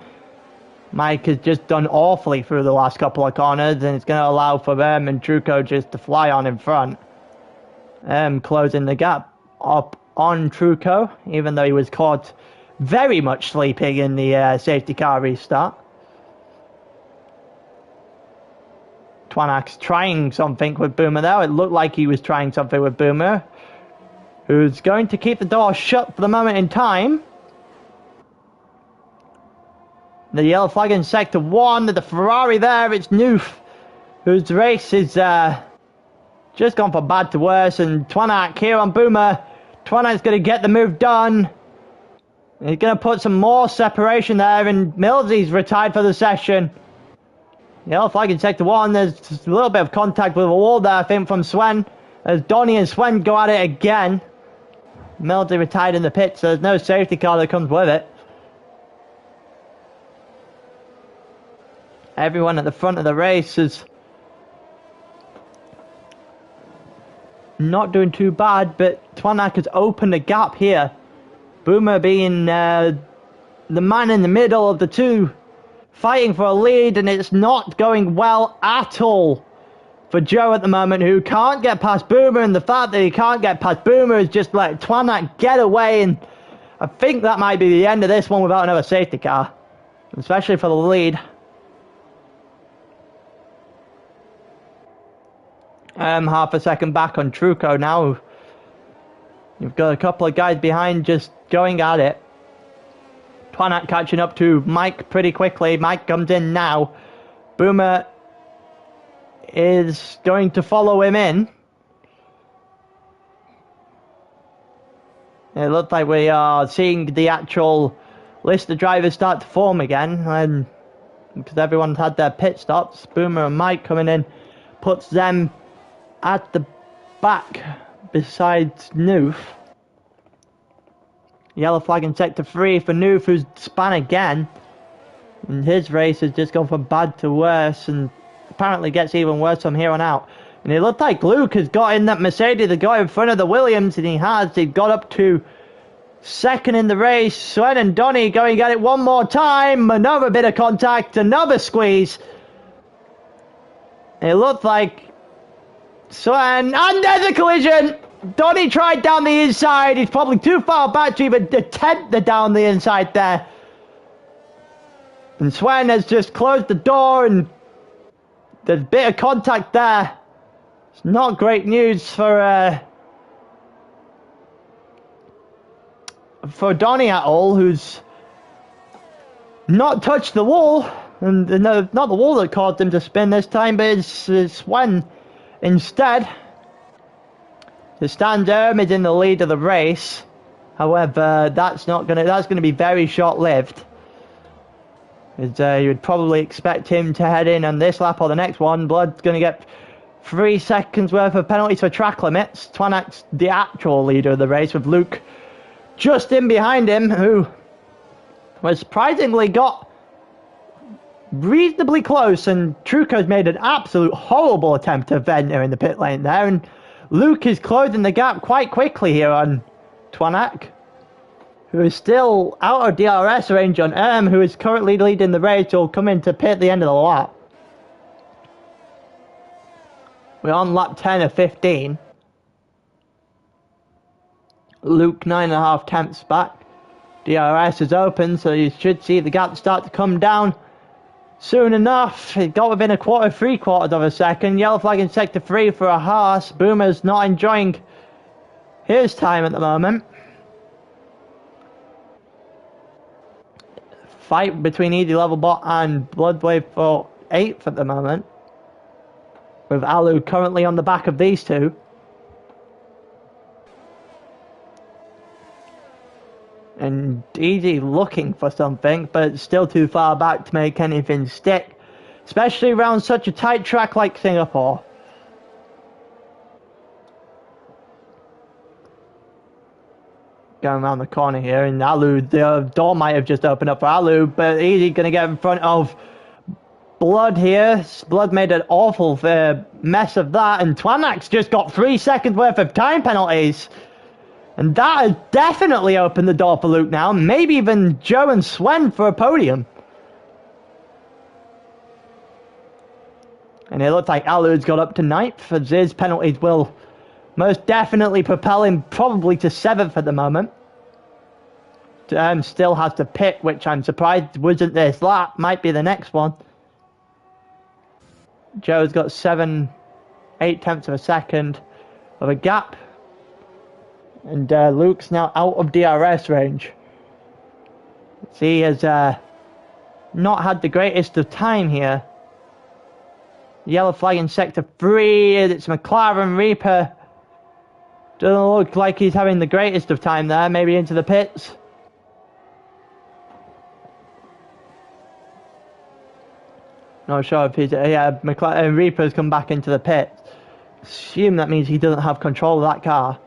Mike has just done awfully through the last couple of corners, and it's going to allow for them and Truco just to fly on in front. Closing the gap up on Truco, even though he was caught very much sleeping in the safety car restart. Twanak's trying something with Boomer though. It looked like he was trying something with Boomer, who's going to keep the door shut for the moment in time. The yellow flag in sector 1, the Ferrari there, it's Noof, whose race is just gone from bad to worse, and Twanak here on Boomer. Twanak's going to get the move done. He's going to put some more separation there, and Millsy's retired for the session. Yellow flag in sector 1, there's a little bit of contact with a wall there, I think, from Sven, as Donny and Sven go at it again. Millsy retired in the pit, so there's no safety car that comes with it. Everyone at the front of the race is not doing too bad, but Twanak has opened a gap here. Boomer being the man in the middle of the two, fighting for a lead, and it's not going well at all for Joe at the moment, who can't get past Boomer, and the fact that he can't get past Boomer is just let Twanak get away, and I think that might be the end of this one without another safety car, especially for the lead. Half a second back on Truco now. You've got a couple of guys behind just going at it. Twanak catching up to Mike pretty quickly. Mike comes in now. Boomer is going to follow him in. It looks like we are seeing the actual list of drivers start to form again, and because everyone's had their pit stops, Boomer and Mike coming in puts them at the back besides Noof. Yellow flag in sector 3 for Noof, who's spun again, and his race has just gone from bad to worse, and apparently gets even worse from here on out. And it looked like Luke has got in that Mercedes that got in front of the Williams, and he has. He got up to second in the race. Sven and Donny going at it one more time. Another bit of contact, another squeeze. It looked like Sven, and there's a collision. Donny tried down the inside. He's probably too far back to even attempt the down the inside there. And Sven has just closed the door, and there's a bit of contact there. It's not great news for Donny at all, who's not touched the wall. And no, not the wall that caused him to spin this time, but it's Sven instead. The stand is in the lead of the race. However, that's going to be very short-lived. You would probably expect him to head in on this lap or the next one. Blood's going to get 3 seconds worth of penalties for track limits. Twanak's the actual leader of the race, with Luke just in behind him, who was surprisingly got reasonably close, and Truco's made an absolute horrible attempt to enter in the pit lane there, and Luke is closing the gap quite quickly here on Twanak, who is still out of DRS range on who is currently leading the race. Will come into pit at the end of the lap. We're on lap 10 of 15. Luke 9.5 tenths back. DRS is open, so you should see the gap start to come down soon enough. It got within 3/4 of a second. Yellow flag in sector 3 for a Haas. Boomer's not enjoying his time at the moment. Fight between Easy Levelbot and Bloodwave for 8th at the moment, with Alu currently on the back of these two. Easy looking for something, but still too far back to make anything stick, especially around such a tight track like Singapore. Going around the corner here, and Alu, the door might have just opened up for Alu, but Easy going to get in front of Blood here. Blood made an awful mess of that, and Twanak's just got 3 seconds worth of time penalties. And that has definitely opened the door for Luke now. Maybe even Joe and Swen for a podium. And it looks like Alu's got up to 9th, as his penalties will most definitely propel him probably to 7th at the moment. Still has to pit, which I'm surprised wasn't this lap. Might be the next one. Joe's got 7/8 of a second of a gap. And Luke's now out of DRS range. He has not had the greatest of time here. Yellow flag in sector 3. It's McLaren Reaper. Doesn't look like he's having the greatest of time there. Maybe into the pits. Not sure if he's... Yeah, McLaren Reaper's come back into the pits. Assume that means he doesn't have control of that car.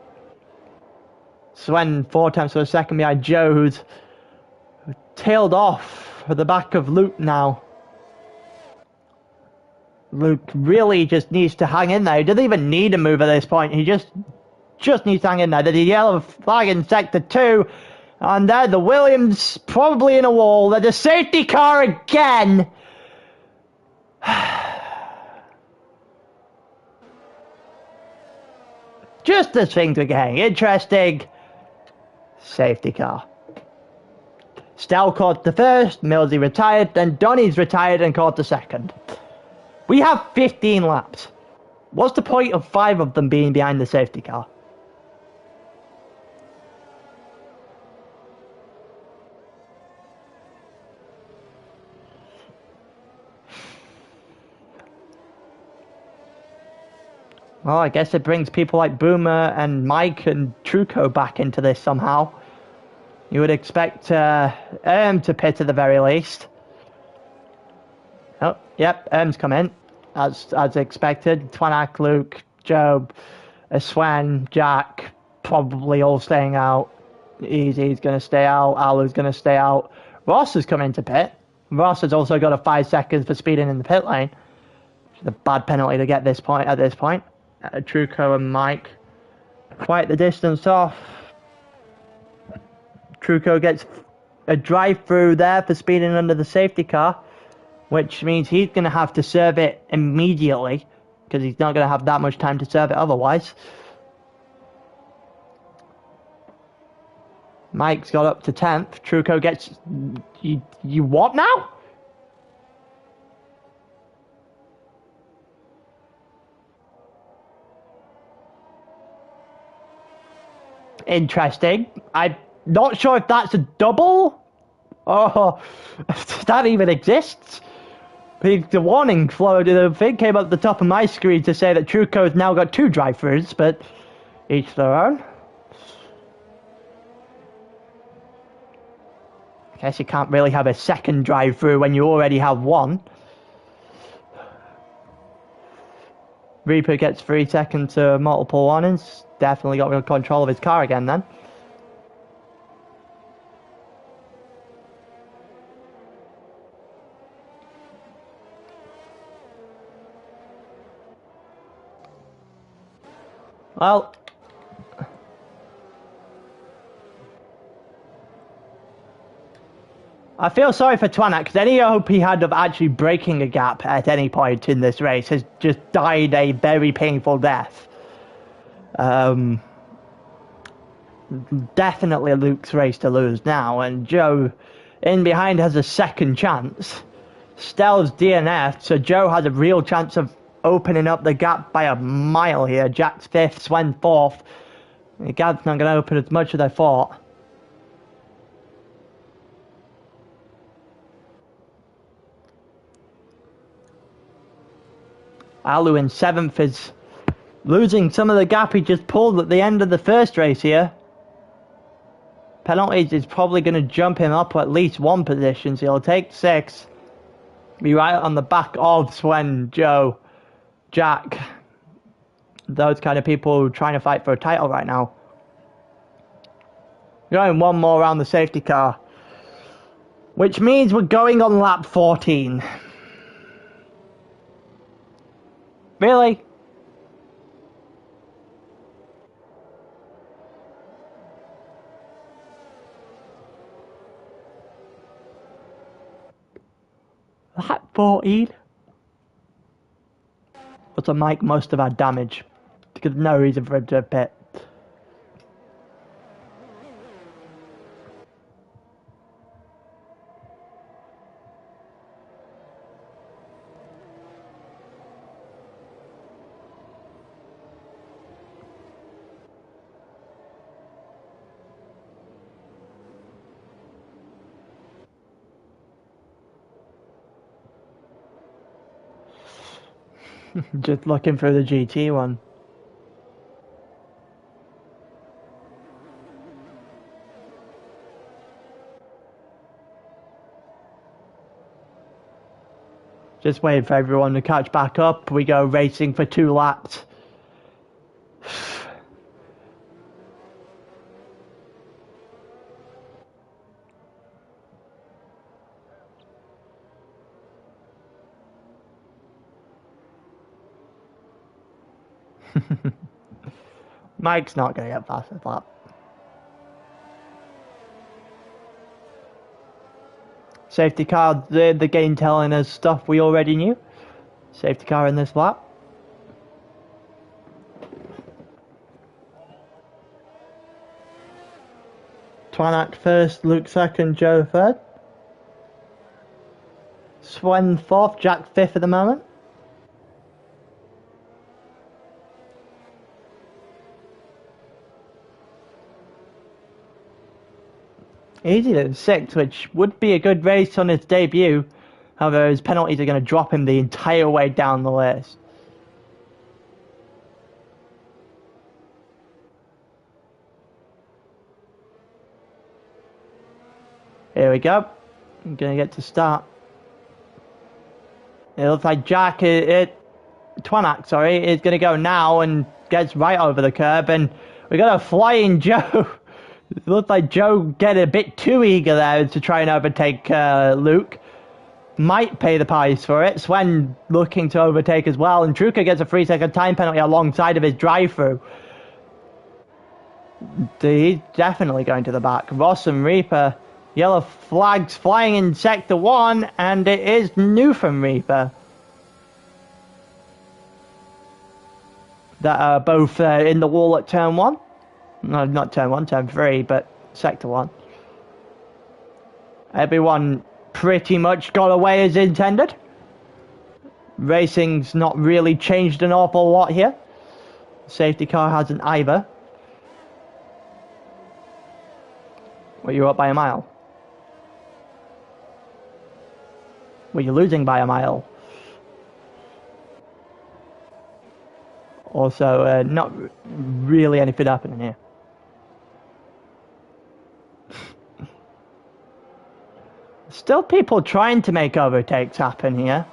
Swen 4/10 of a second behind Joe, who's tailed off at the back of Luke now. Luke really just needs to hang in there. He doesn't even need a move at this point. He just needs to hang in there. There's a yellow flag in sector 2. And there, the Williams probably in a wall. There's a safety car again. Just as things are getting interesting. Safety car. Stell caught the first, Millsy retired, then Donny's retired and caught the second. We have 15 laps. What's the point of 5 of them being behind the safety car? Well, I guess it brings people like Boomer and Mike and Truco back into this somehow. You would expect to pit at the very least. Oh, yep, Erm's come in, as expected. Twanak, Luke, Joe, Swen, Jack, probably all staying out. Easy's going to stay out, Alu's going to stay out. Ross has come into pit. Ross has also got a 5 seconds for speeding in the pit lane. Which is a bad penalty to get at this point. Truco and Mike quite the distance off. Truco gets a drive-through there for speeding under the safety car, which means he's going to have to serve it immediately, because he's not going to have that much time to serve it otherwise. Mike's got up to 10th. Truco gets... You what now? Interesting. I'm not sure if that's a double or if that even exists. The warning flowed, the thing came up at the top of my screen to say that Truco's now got 2 drive-thrus, but each their own. I guess you can't really have a second drive-through when you already have 1. Reaper gets 3 seconds to multiple warnings. Definitely got real control of his car again then. Well, I feel sorry for Twanak, because any hope he had of actually breaking a gap at any point in this race has just died a very painful death. Definitely Luke's race to lose now, and Joe in behind has a second chance. Stell's DNF, so Joe has a real chance of opening up the gap by a mile here. Jack's 5th, Swen 4th. The gap's not going to open as much as I thought. Alu in 7th is losing some of the gap he just pulled at the end of the first race here. Penalties is probably going to jump him up at least one position, so he'll take 6. Be right on the back of Sven, Joe, Jack. Those kind of people trying to fight for a title right now. Going one more around the safety car. Which means we're going on lap 14. Really? Lap 14? But to make most of our damage. Because no reason for him to pit. Just looking for the GT one. Just waiting for everyone to catch back up. We go racing for 2 laps. Mike's not going to get past this lap. Safety car, the game telling us stuff we already knew. Safety car in this lap. Twanak first, Luke second, Joe third. Sven fourth, Jack fifth at the moment. Easy to 6th, which would be a good race on his debut. However, his penalties are going to drop him the entire way down the list. Here we go. I'm going to get to start. It looks like Jack, Twanak, sorry, is going to go now and gets right over the curb. And we got a flying Joe. It looked like Joe get a bit too eager there to try and overtake Luke. Might pay the price for it. Sven looking to overtake as well. And Truca gets a 3-second time penalty alongside of his drive-through. He's definitely going to the back. Ross and Reaper. Yellow flags flying in Sector 1. And it is new from Reaper. That are both in the wall at turn 1. No, not turn 1, turn 3, but Sector 1. Everyone pretty much got away as intended. Racing's not really changed an awful lot here. Safety car hasn't either. Well, you're up by a mile. Well, you're losing by a mile. Also, not really anything happening here. Still people trying to make overtakes happen here.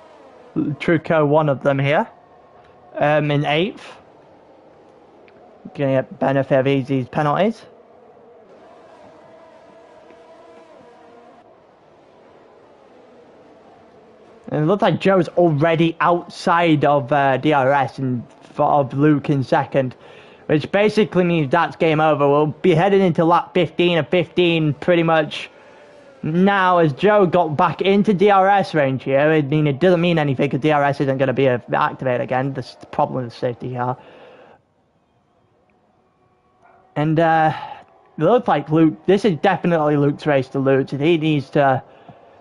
Truco, one of them here. In 8th. Gonna get benefit of Easy's penalties. And it looks like Joe's already outside of DRS and of Luke in 2nd. Which basically means that's game over. We'll be heading into lap 15 and 15 pretty much now as Joe got back into DRS range here. I mean, it doesn't mean anything because DRS isn't going to be activated again. That's the problem with the safety car. And it looks like Luke, this is definitely Luke's race to lose. And he needs to,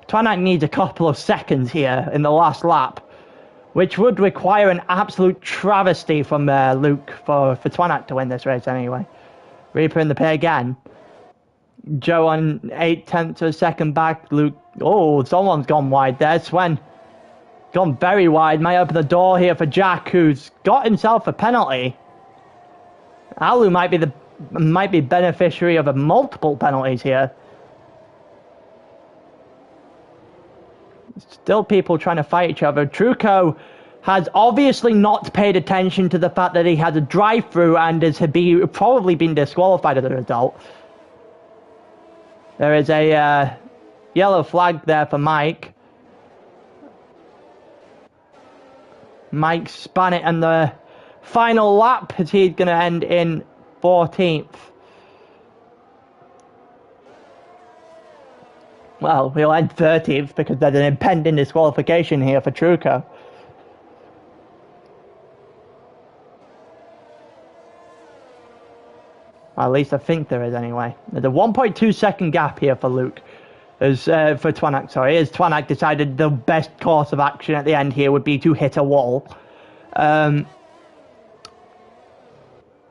Twanak needs a couple of seconds here in the last lap, which would require an absolute travesty from Luke for Twanak to win this race anyway. Reaper in the pit again. Joe on 8/10 of a second back. Luke, oh, someone's gone wide there. Sven gone very wide. Might open the door here for Jack, who's got himself a penalty. Alu might be the might be beneficiary of multiple penalties here. Still people trying to fight each other. Truco has obviously not paid attention to the fact that he had a drive-through and has probably been disqualified as a result. There is a yellow flag there for Mike. Mike span it on the final lap as he's going to end in 14th. Well, he'll end 30th because there's an impending disqualification here for Truco. Well, at least I think there is anyway. There's a 1.2 second gap here for Luke. For Twanac, sorry. As Twanac decided the best course of action at the end here would be to hit a wall.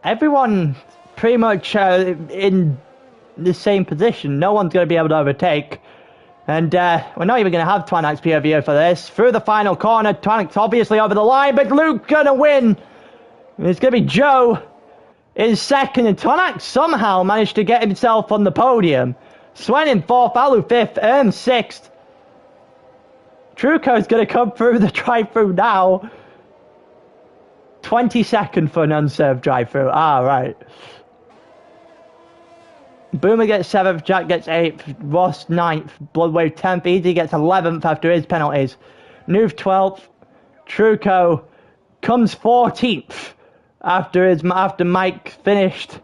Everyone pretty much in the same position. No one's going to be able to overtake. And we're not even going to have Twanac's POV for this. Through the final corner, Twanac's obviously over the line, but Luke's going to win. It's going to be Joe in second, and Twanac somehow managed to get himself on the podium. Swen in fourth, Alu fifth, sixth. Truco's going to come through the drive-through now. 22nd for an unserved drive-through. Ah, right. Boomer gets 7th, Jack gets 8th, Ross 9th, Bloodwave 10th, Easy gets 11th after his penalties. Noof 12th, Truco comes 14th after Mike finished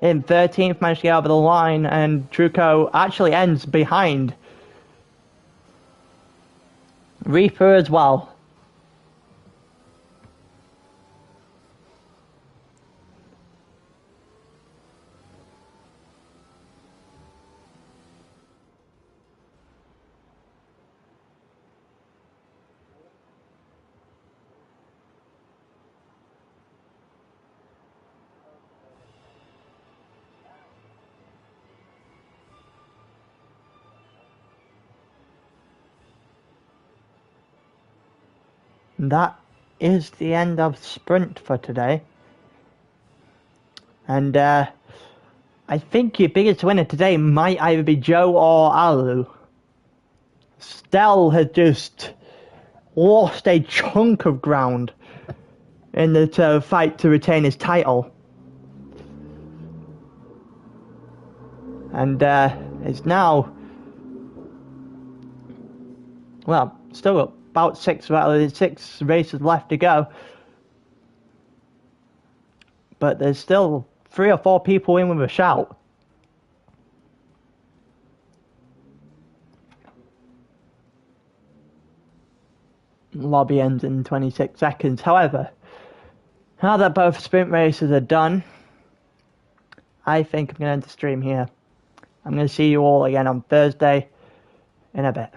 in 13th, managed to get over the line, and Truco actually ends behind Reaper as well. That is the end of sprint for today. And I think your biggest winner today might either be Joe or Alu. Stell has just lost a chunk of ground in the fight to retain his title. And it's now, well, still got about 6 races left to go. But there's still 3 or 4 people in with a shout. Lobby ends in 26 seconds. However, now that both sprint races are done, I think I'm going to end the stream here. I'm going to see you all again on Thursday in a bit.